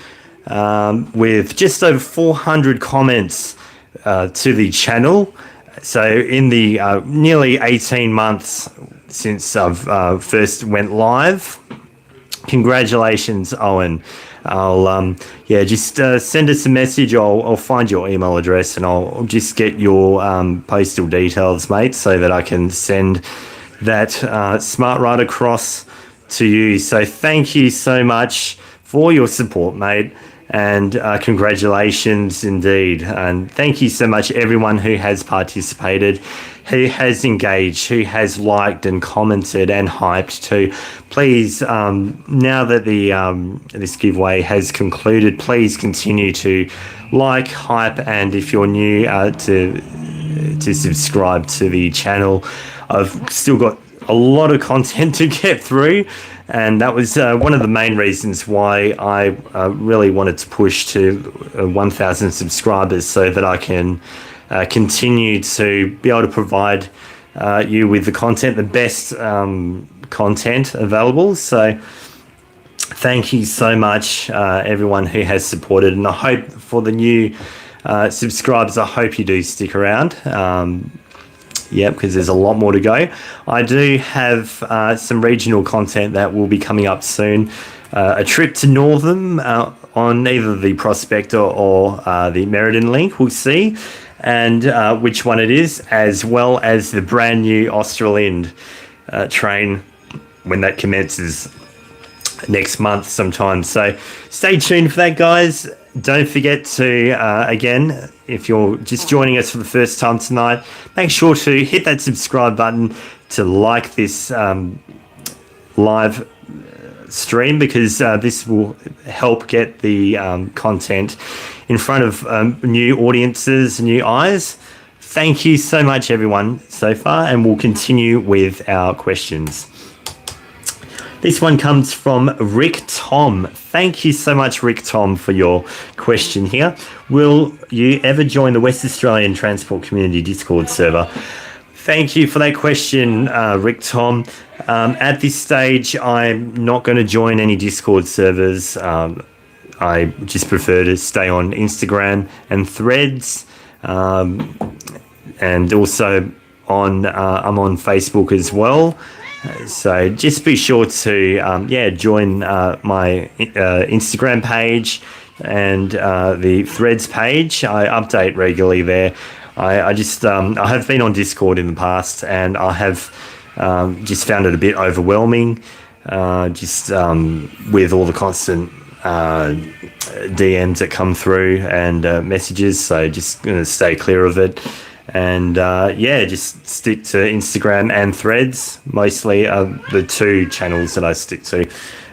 with just over 400 comments to the channel. So in the nearly 18 months since I've first went live, congratulations, Owen. I'll just send us a message. I'll find your email address and I'll just get your postal details, mate, so that I can send that Smart Ride across to you. So thank you so much for your support, mate, and congratulations indeed. And thank you so much everyone who has participated, who has engaged, who has liked and commented and hyped too. Please, now that the this giveaway has concluded, please continue to like, hype, and if you're new, to subscribe to the channel. I've still got a lot of content to get through, and that was one of the main reasons why I really wanted to push to 1,000 subscribers, so that I can continue to be able to provide you with the content, the best content available. So thank you so much, everyone who has supported, and I hope for the new subscribers, I hope you do stick around. Because there's a lot more to go. I do have some regional content that will be coming up soon. A trip to Northam on either the Prospector or the Meriden link, we'll see, and which one it is, as well as the brand new Australind train when that commences next month sometime. So stay tuned for that, guys. Don't forget to, again, if you're just joining us for the first time tonight, make sure to hit that subscribe button, to like this live stream, because this will help get the content in front of new audiences, new eyes. Thank you so much, everyone, so far, and we'll continue with our questions. This one comes from Rick Tom. Thank you so much, Rick Tom, for your question here. Will you ever join the West Australian Transport Community Discord server? Thank you for that question, Rick Tom. At this stage, I'm not going to join any Discord servers. I just prefer to stay on Instagram and Threads, and also I'm on Facebook as well. So just be sure to join my Instagram page and the Threads page. I update regularly there. I have been on Discord in the past, and I have just found it a bit overwhelming, with all the constant DMs that come through and messages. So just going to stay clear of it. And just stick to Instagram and Threads, mostly the two channels that I stick to,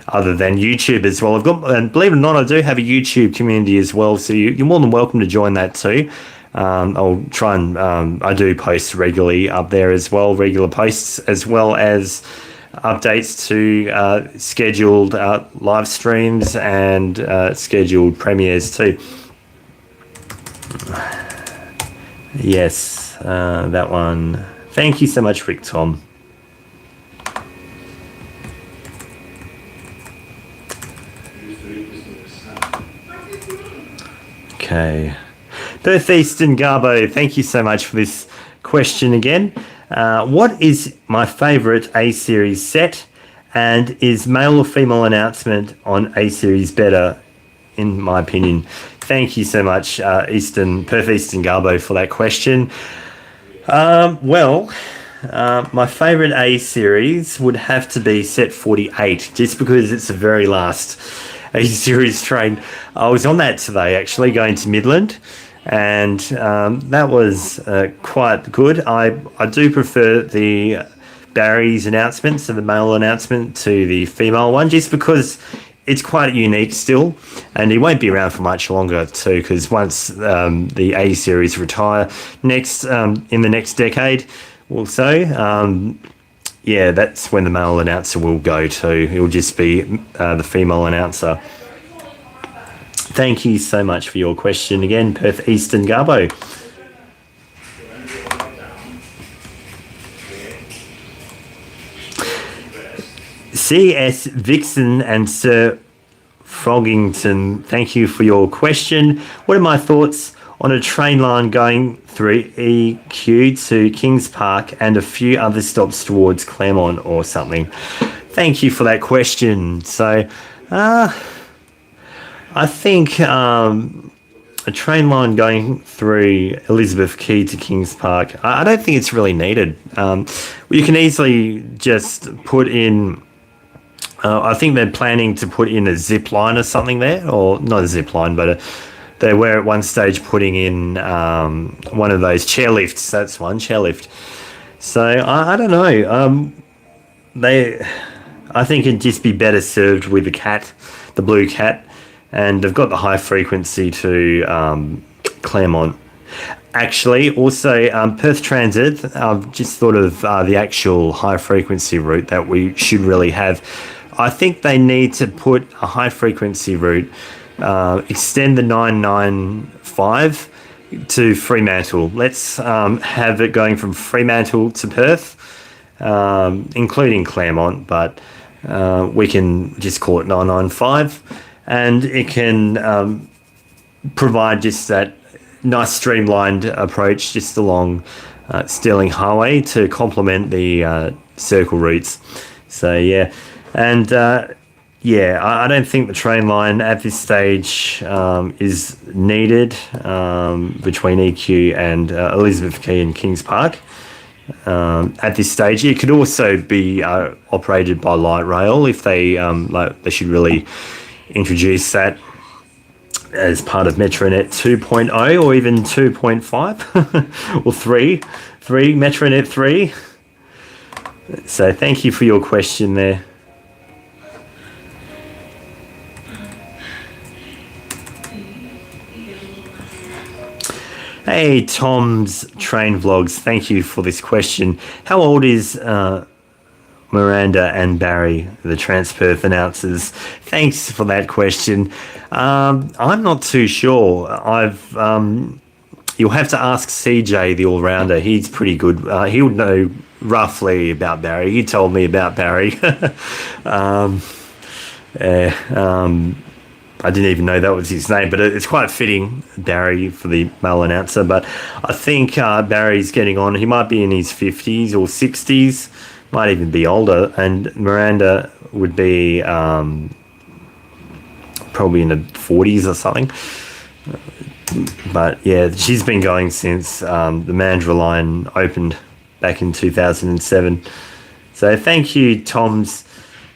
other than YouTube as well. And believe it or not, I do have a YouTube community as well, so you're more than welcome to join that too. I'll try and I do post regularly up there as well, regular posts, as well as updates to scheduled live streams and scheduled premieres too. Yes, that one. Thank you so much, Rick Tom. Okay. Perth Eastern Garbo, thank you so much for this question again. What is my favourite A-Series set, and is male or female announcement on A-Series better, in my opinion? Thank you so much, Perth Eastern Garbo, for that question. My favourite A-Series would have to be set 48, just because it's the very last A-Series train. I was on that today, actually, going to Midland, and that was quite good. I do prefer the Barry's announcement, so the male announcement, to the female one, just because it's quite unique still, and he won't be around for much longer too, because once the A-Series retire in the next decade or so, that's when the male announcer will go too. He'll just be the female announcer. Thank you so much for your question again, Perth Eastern Garbo. CS Vixen and Sir Froggington, thank you for your question. What are my thoughts on a train line going through EQ to Kings Park and a few other stops towards Claremont or something? Thank you for that question. So, I think a train line going through Elizabeth Quay to Kings Park, I don't think it's really needed. You can easily just put in, I think they're planning to put in a zip line or something there, or not a zip line, but they were at one stage putting in one of those chairlifts. That's one, chairlift. So I don't know. I think it'd just be better served with the blue cat. And they've got the high frequency to Claremont. Actually, also Perth Transit, I've just thought of the actual high frequency route that we should really have. I think they need to put a high frequency route, extend the 995 to Fremantle. Let's have it going from Fremantle to Perth, including Claremont, but we can just call it 995. And it can provide just that nice streamlined approach just along Stirling Highway to complement the circle routes. So, yeah. And, I don't think the train line at this stage is needed between EQ and Elizabeth Quay and Kings Park. At this stage, it could also be operated by light rail if they should really introduce that as part of Metronet 2.0 or even 2.5 or 3 Metronet 3. So thank you for your question there. Hey, Tom's Train Vlogs, thank you for this question. How old is Miranda and Barry, the Transperth announcers? Thanks for that question. I'm not too sure. You'll have to ask CJ, the all-rounder. He's pretty good. He would know roughly about Barry. He told me about Barry. I didn't even know that was his name, but it's quite fitting, Barry, for the male announcer. But I think Barry's getting on. He might be in his 50s or 60s. Might even be older, and Miranda would be probably in the 40s or something. But yeah, she's been going since the Mandurah line opened back in 2007. So thank you, Tom's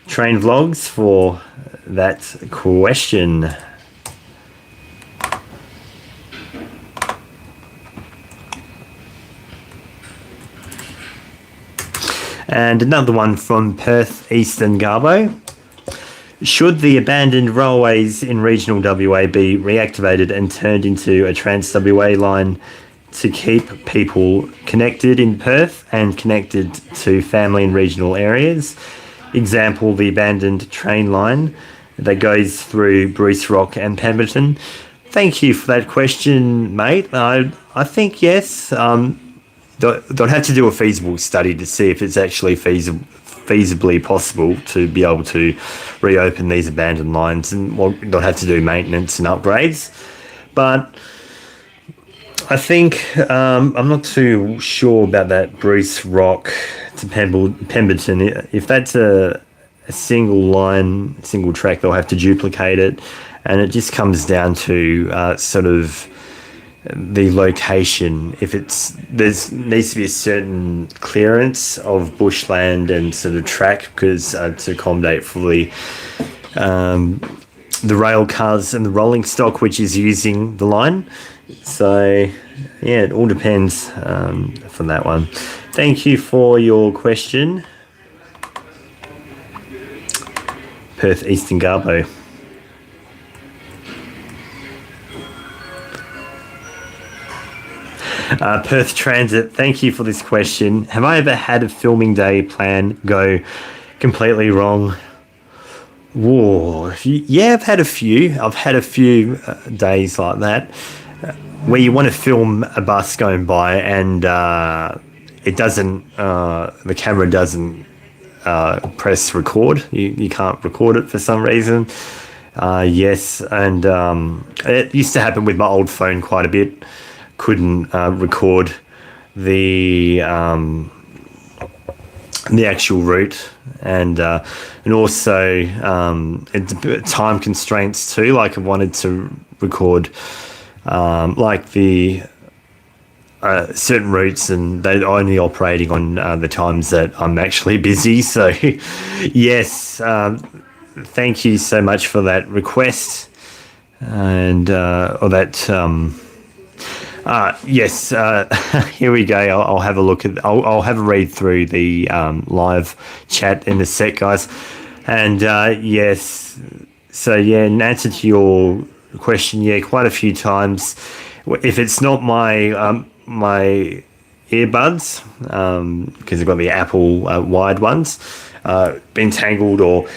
Train Vlogs, for that question. And another one from Perth, Eastern Garbo. Should the abandoned railways in regional WA be reactivated and turned into a Trans-WA line to keep people connected in Perth and connected to family in regional areas? Example, the abandoned train line that goes through Bruce Rock and Pemberton. Thank you for that question, mate. I think yes. They'll have to do a feasible study to see if it's actually feasibly possible to be able to reopen these abandoned lines, and they'll have to do maintenance and upgrades. But I think I'm not too sure about that Bruce Rock to Pemberton. If that's a single line, single track, they'll have to duplicate it, and it just comes down to sort of the location. If needs to be a certain clearance of bushland and sort of track, because to accommodate fully the rail cars and the rolling stock which is using the line. So yeah, it all depends from that one. Thank you for your question, Perth Eastern Garbo. Perth Transit, thank you for this question. Have I ever had a filming day plan go completely wrong? Whoa, yeah, I've had a few. I've had a few days like that where you want to film a bus going by and it doesn't, the camera doesn't press record. You can't record it for some reason. Yes, and it used to happen with my old phone quite a bit. Couldn't record the actual route, and also it's a bit time constraints too. Like I wanted to record like the certain routes, and they're only operating on the times that I'm actually busy. So yes, thank you so much for that request, and or that. Yes, here we go. I'll have a look at. I'll have a read through the live chat in a sec, guys. And yes, so yeah, in answer to your question, yeah, quite a few times. If it's not my my earbuds, because I've got the Apple wired ones, been tangled, or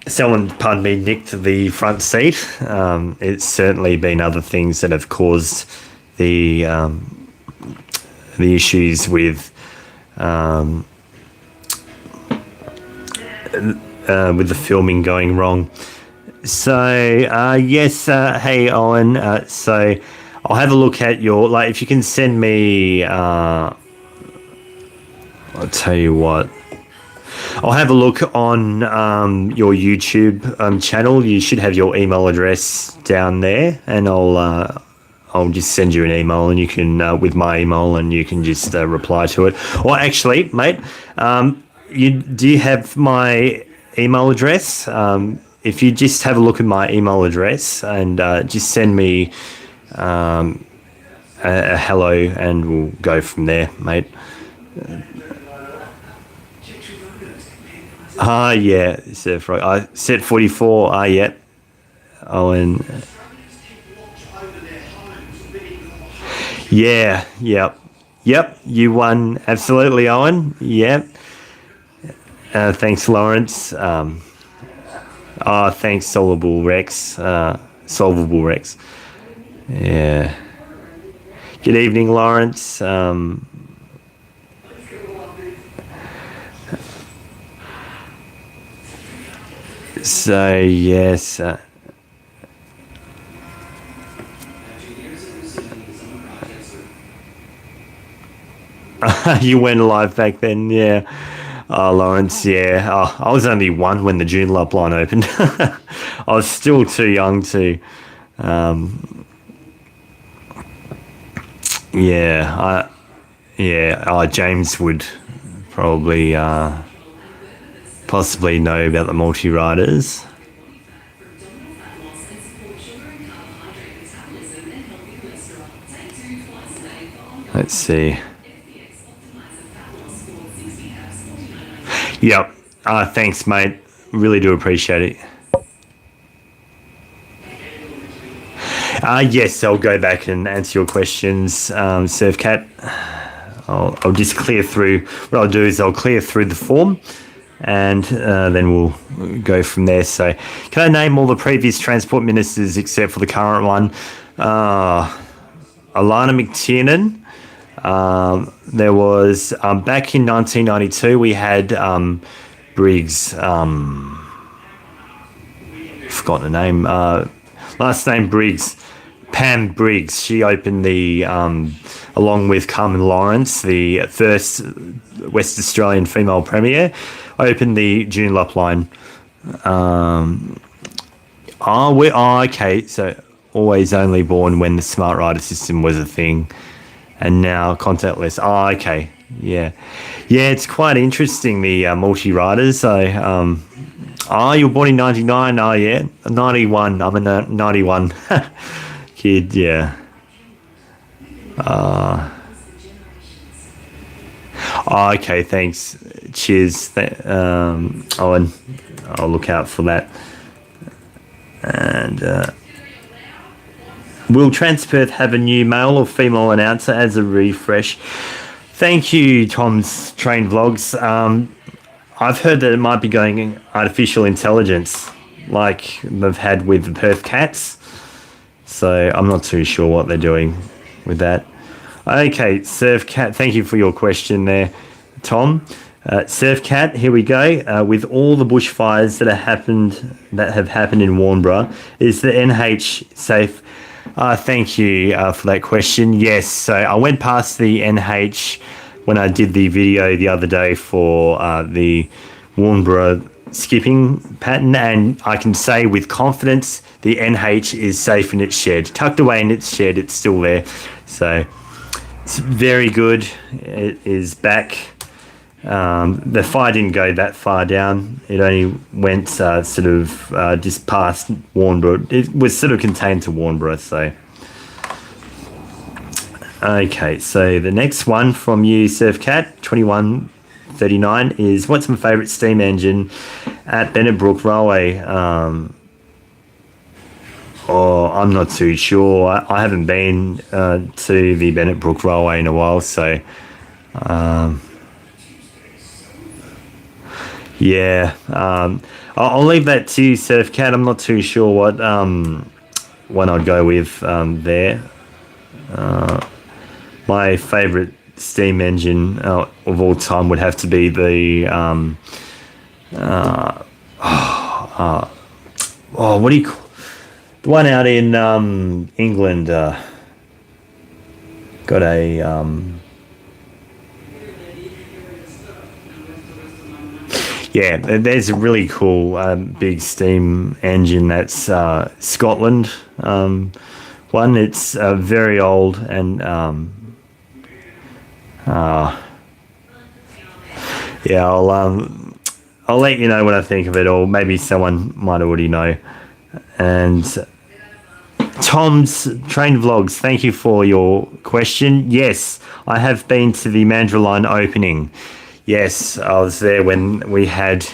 someone, pardon me, nicked the front seat. It's certainly been other things that have caused the issues with the filming going wrong. So yes, hey Owen. So I'll have a look at your, like, if you can send me. I'll tell you what. I'll have a look on your YouTube channel. You should have your email address down there, and I'll just send you an email, and you can with my email, and you can just reply to it. Or actually, mate, do you have my email address? If you just have a look at my email address and just send me a hello, and we'll go from there, mate. Yeah, set 44. Yeah. Oh, and yeah, yep. You won, absolutely, Owen. Yep. Thanks, Lawrence. Thanks, Solvable Rex. Solvable Rex. Yeah. Good evening, Lawrence. So yes. You went live back then, yeah. Lawrence, yeah. I was only one when the Joondalup line opened. I was still too young to. James would probably possibly know about the multi-riders. Let's see. Yep. Thanks, mate. Really do appreciate it. Yes, I'll go back and answer your questions, Surfcat. I'll just clear through. What I'll do is I'll clear through the form, and then we'll go from there. So, can I name all the previous transport ministers except for the current one? Alana McTiernan. There was back in 1992 we had Briggs. Forgotten the name. Last name Briggs. Pam Briggs. She opened the along with Carmen Lawrence, the first West Australian female premier, opened the Joondalup line. Okay. So always only born when the smart rider system was a thing. And now contactless. Okay. Yeah. Yeah, it's quite interesting, the multi-riders. So, you were born in 99. Oh, yeah. 91. I'm a 91 kid, yeah. Okay, thanks. Cheers. Owen, I'll look out for that. And... will Transperth have a new male or female announcer as a refresh? Thank you, Tom's Train Vlogs. I've heard that it might be going artificial intelligence, like they've had with the Perth Cats. So I'm not too sure what they're doing with that. Okay, Surf Cat, thank you for your question there, Tom. Surfcat, here we go. With all the bushfires that have happened in Warnbro, is the NH safe? Thank you for that question. Yes, so I went past the NH when I did the video the other day for the Warnbro skipping pattern, and I can say with confidence the NH is safe in its shed, tucked away in its shed. It's still there, so it's very good. It is back. The fire didn't go that far down. It only went just past Warnbro. It was sort of contained to Warnbro. So, okay. So the next one from you, Surfcat 2139, is what's my favourite steam engine at Bennett Brook Railway? I'm not too sure. I haven't been to the Bennett Brook Railway in a while, so. Yeah, I'll leave that to you, Surfcat. I'm not too sure what one I'd go with there. My favourite steam engine of all time would have to be the what do you call the one out in England? Got a yeah, there's a really cool big steam engine that's Scotland one. It's very old and yeah, I'll let you know when I think of it, or maybe someone might already know. And Tom's Train Vlogs, thank you for your question. Yes, I have been to the Mandurah line opening. Yes, I was there when we had...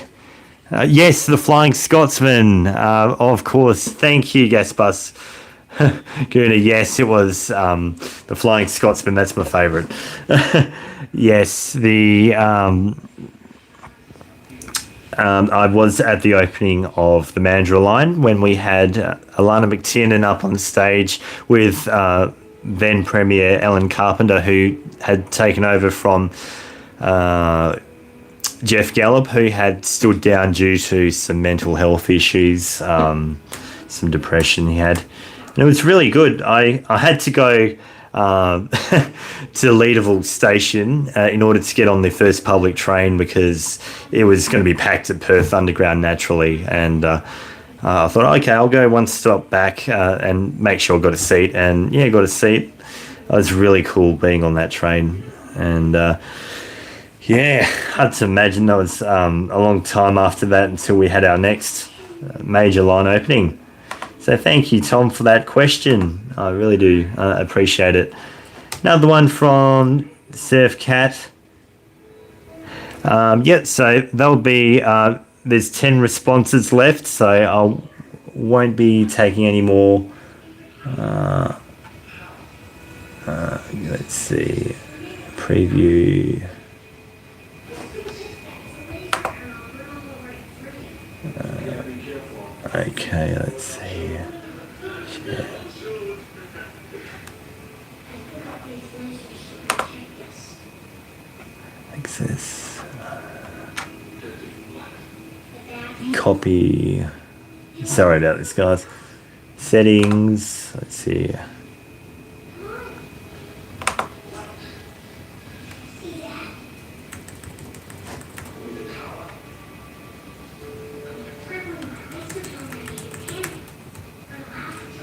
yes, the Flying Scotsman, of course. Thank you, Gasbus. Guna, yes, it was the Flying Scotsman. That's my favourite. Yes, I was at the opening of the Mandurah line when we had Alana McTiernan up on stage with then Premier Ellen Carpenter, who had taken over from... Jeff Gallup, who had stood down due to some mental health issues, some depression he had. And it was really good. I had to go to Leederville station in order to get on the first public train because it was going to be packed at Perth Underground naturally. And I thought, okay, I'll go one stop back and make sure I got a seat. And yeah, got a seat. It was really cool being on that train. And yeah, hard to imagine that was a long time after that until we had our next major line opening. So thank you, Tom, for that question. I really do appreciate it. Another one from Surfcat. Yeah, so there'll be, there's 10 responses left, so I won't be taking any more. Let's see, preview. Okay, let's see. Share. Access. Copy. Sorry about this, guys. Settings. Let's see.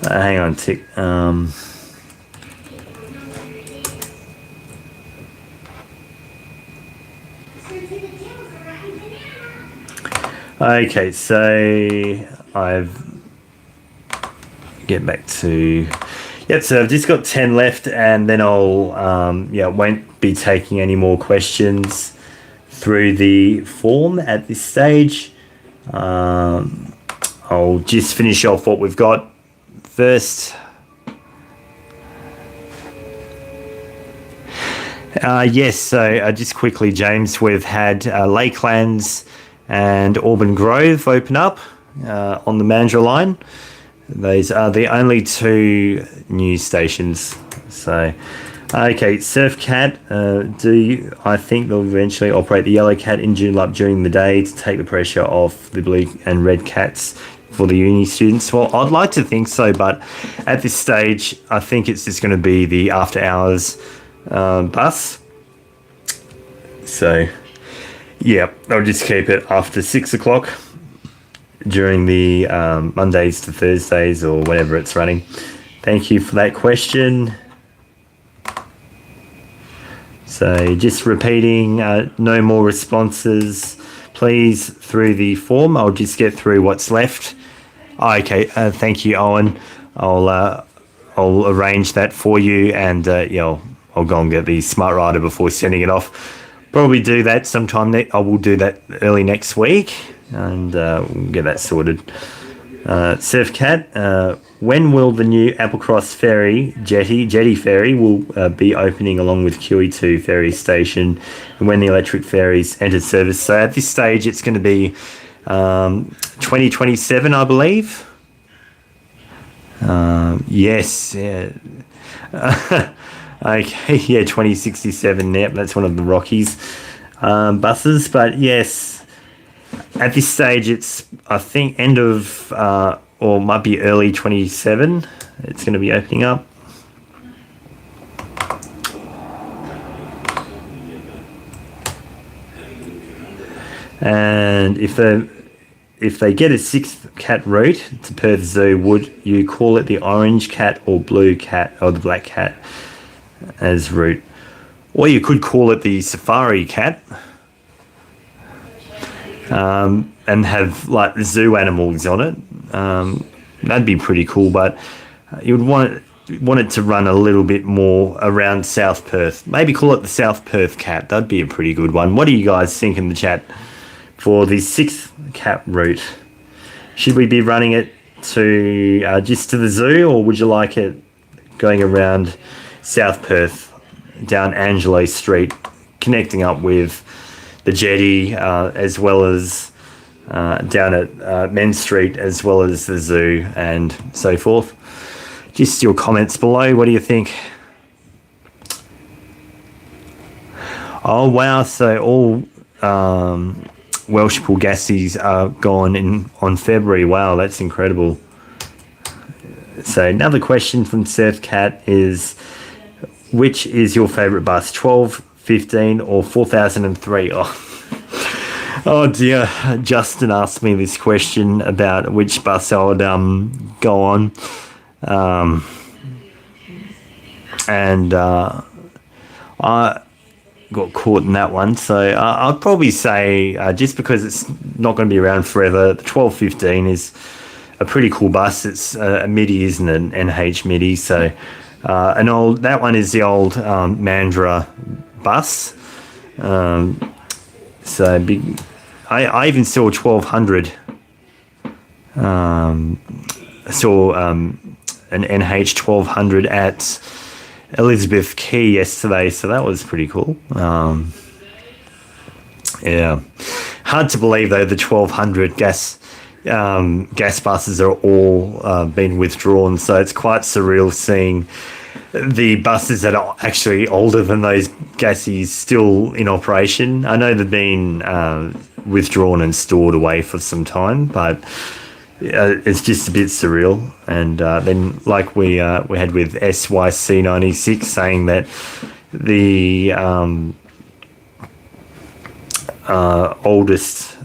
Hang on, tick. Okay, so I've get back to so I've just got 10 left, and then I'll won't be taking any more questions through the form at this stage. I'll just finish off what we've got first. Yes, so just quickly, James, we've had Lakelands and Auburn Grove open up on the Mandurah line. Those are the only two new stations. So Okay, Surf Cat, I think they'll eventually operate the yellow cat engine up during the day to take the pressure off the blue and red cats for the uni students? Well, I'd like to think so, but at this stage, I think it's just going to be the after hours bus. So, yeah, I'll just keep it after 6 o'clock during the Mondays to Thursdays or whenever it's running. Thank you for that question. So just repeating, no more responses, please, through the form. I'll just get through what's left. Okay, thank you, Owen. I'll arrange that for you, and yeah, I'll go and get the smart rider before sending it off. Probably do that sometime. I will do that early next week, and we'll get that sorted. Surf Cat, when will the new Applecross ferry jetty ferry will be opening along with QE2 ferry station, and when the electric ferries enter service? So at this stage, it's going to be 2027, I believe. Yes, yeah. Okay, yeah, 2067. Yep, that's one of the Rockies buses. But yes, at this stage, it's, I think, end of or might be early 27. It's going to be opening up. And if they get a 6th cat route to Perth Zoo, would you call it the orange cat or blue cat or the black cat as route? Or you could call it the safari cat. And have like the zoo animals on it. That'd be pretty cool, but you would want it to run a little bit more around South Perth. Maybe call it the South Perth cat. That'd be a pretty good one. What do you guys think in the chat for the 6th cat route? Should we be running it to just to the zoo, or would you like it going around South Perth down Angelo Street, connecting up with the jetty, as well as down at Men's Street, as well as the zoo and so forth? Just your comments below. What do you think? Oh, wow. So all Welsh Pulgassies are gone on February. Wow, that's incredible. So another question from Surf Cat is, which is your favourite bus, 12, 15 or 4003? Oh dear, Justin asked me this question about which bus I would go on. And I got caught in that one. So I'd probably say, just because it's not going to be around forever, the 1215 is a pretty cool bus. It's a MIDI, isn't it? An NH MIDI. So that one is the old Mandurah bus. So big. I even saw 1200. Saw an NH 1200 at Elizabeth Quay yesterday, so that was pretty cool. Yeah, hard to believe though the 1200 gas buses are all been withdrawn, so it's quite surreal seeing the buses that are actually older than those gassies still in operation. I know they've been withdrawn and stored away for some time, but it's just a bit surreal. And then, like we had with SYC96 saying that the oldest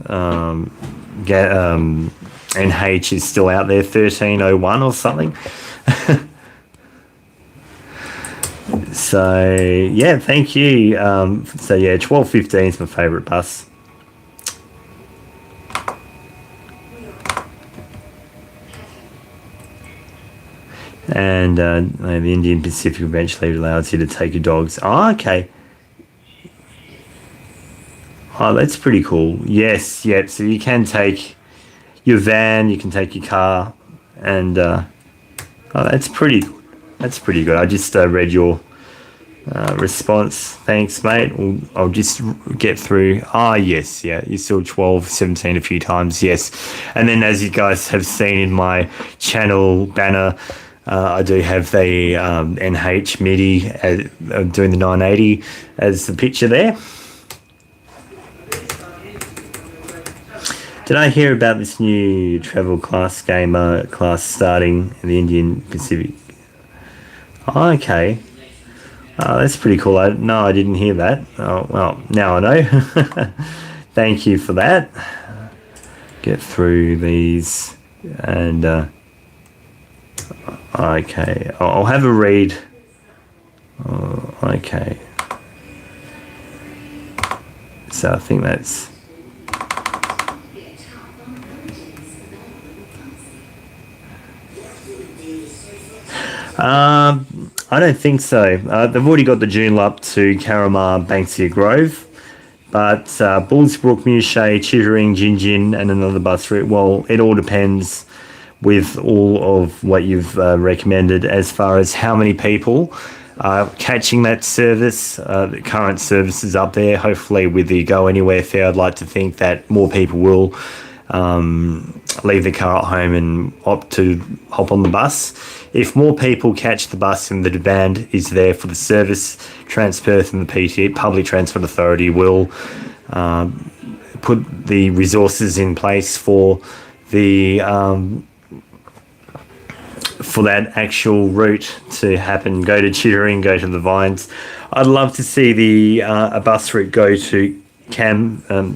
NH is still out there, 1301 or something. So yeah, thank you. So yeah, 1215 is my favourite bus. And the Indian Pacific eventually allows you to take your dogs. Oh, okay. Oh, that's pretty cool. Yes, yep. So you can take your van, you can take your car, and that's pretty good. I just read your response. Thanks, mate. I'll just get through. Yes, yeah. You saw 1217 a few times. Yes, and then as you guys have seen in my channel banner, I do have the NH MIDI doing the 980 as the picture there. Did I hear about this new travel class gamer class starting in the Indian Pacific? Oh, okay. That's pretty cool. No, I didn't hear that. Oh, well, now I know. Thank you for that. Get through these and okay. I'll have a read. Oh, okay. So I think that's... I don't think so. They've already got the Joondalup to Carramar, Banksia Grove, but Bullsbrook, Mewshay, Chittering, Gingin, and another bus route. Well, it all depends with all of what you've recommended as far as how many people are catching that service. The current service is up there. Hopefully, with the Go Anywhere fare, I'd like to think that more people will leave the car at home and opt to hop on the bus. If more people catch the bus and the demand is there for the service, Transperth and the PT, Public Transport Authority, will put the resources in place for the for that actual route to happen. Go to Chittering, go to the Vines. I'd love to see the a bus route go to Carabooda,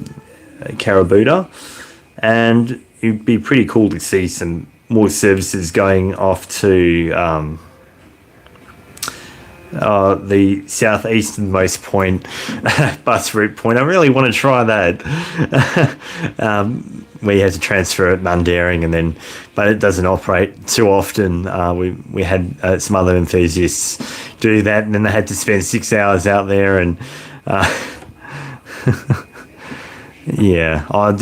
and it'd be pretty cool to see some more services going off to the southeasternmost point, bus route point. I really want to try that. We had to transfer at Mundaring, but it doesn't operate too often. We had some other enthusiasts do that, and then they had to spend 6 hours out there and. Yeah, I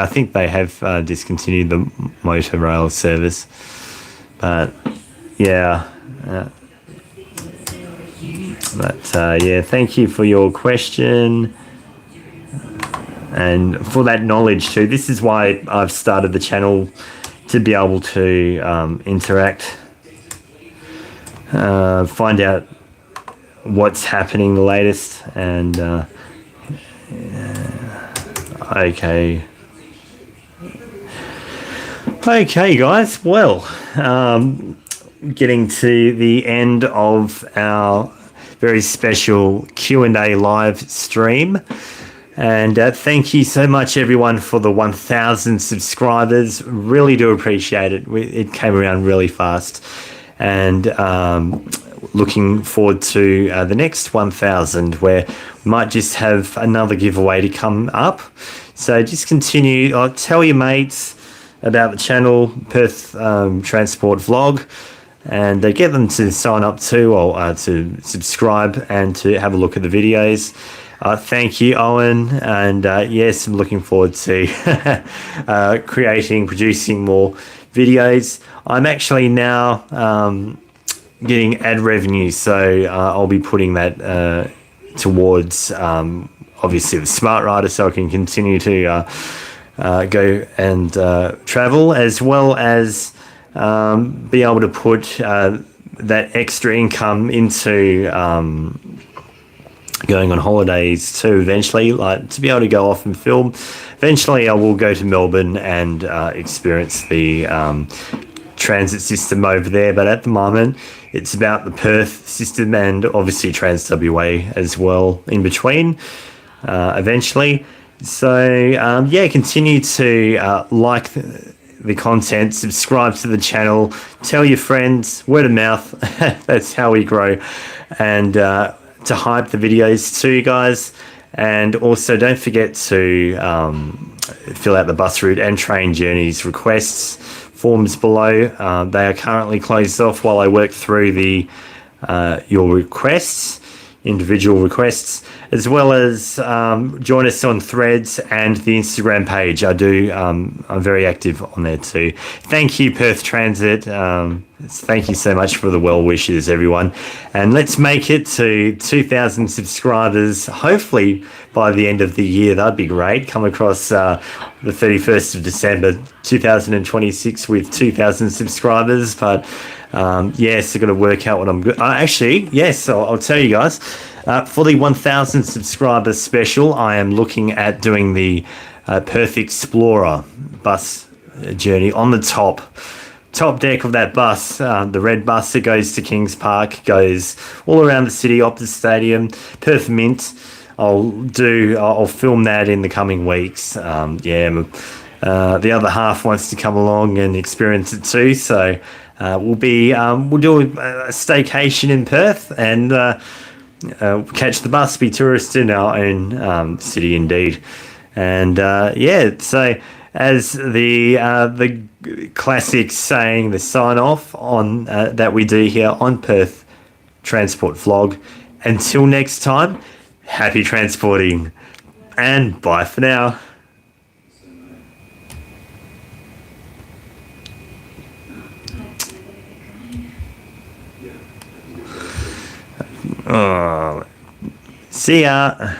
think they have discontinued the motor rail service, but yeah, yeah. Thank you for your question and for that knowledge too. This is why I've started the channel, to be able to interact, find out what's happening the latest, and. Okay, guys. Well, getting to the end of our very special Q&A live stream, and thank you so much, everyone, for the 1,000 subscribers. Really do appreciate it. It came around really fast, and looking forward to the next 1,000, where we might just have another giveaway to come up. So just continue. Tell your mates about the channel, Perth Transport Vlog, and get them to sign up too, or to subscribe and to have a look at the videos. Thank you, Owen, and yes, I'm looking forward to producing more videos. I'm actually now getting ad revenue, so I'll be putting that towards obviously the Smart Rider, so I can continue to go and travel, as well as be able to put that extra income into going on holidays too eventually, like to be able to go off and film. Eventually I will go to Melbourne and experience the transit system over there, but at the moment it's about the Perth system, and obviously Trans WA as well in between eventually. So yeah, continue to like the content, subscribe to the channel, tell your friends, word of mouth. That's how we grow, and to hype the videos too, guys. And also don't forget to fill out the bus route and train journeys requests forms below. They are currently closed off while I work through the your requests, individual requests, as well as join us on Threads and the Instagram page. I'm very active on there too. Thank you, Perth Transit, Thank you so much for the well wishes, everyone. And let's make it to 2,000 subscribers, hopefully by the end of the year. That'd be great. Come across the 31st of December 2026 with 2,000 subscribers. But yes, I've got to work out what I'm good. Actually, yes, I'll tell you guys. For the 1,000 subscribers special, I am looking at doing the Perth Explorer bus journey on the top deck of that bus, the red bus that goes to Kings Park, goes all around the city, Optus Stadium, Perth Mint. I'll film that in the coming weeks. The other half wants to come along and experience it too. So we'll do a staycation in Perth and catch the bus, be tourists in our own city indeed. And so as the classic saying, the sign off on that we do here on Perth Transport Vlog. Until next time, happy transporting and bye for now. See ya.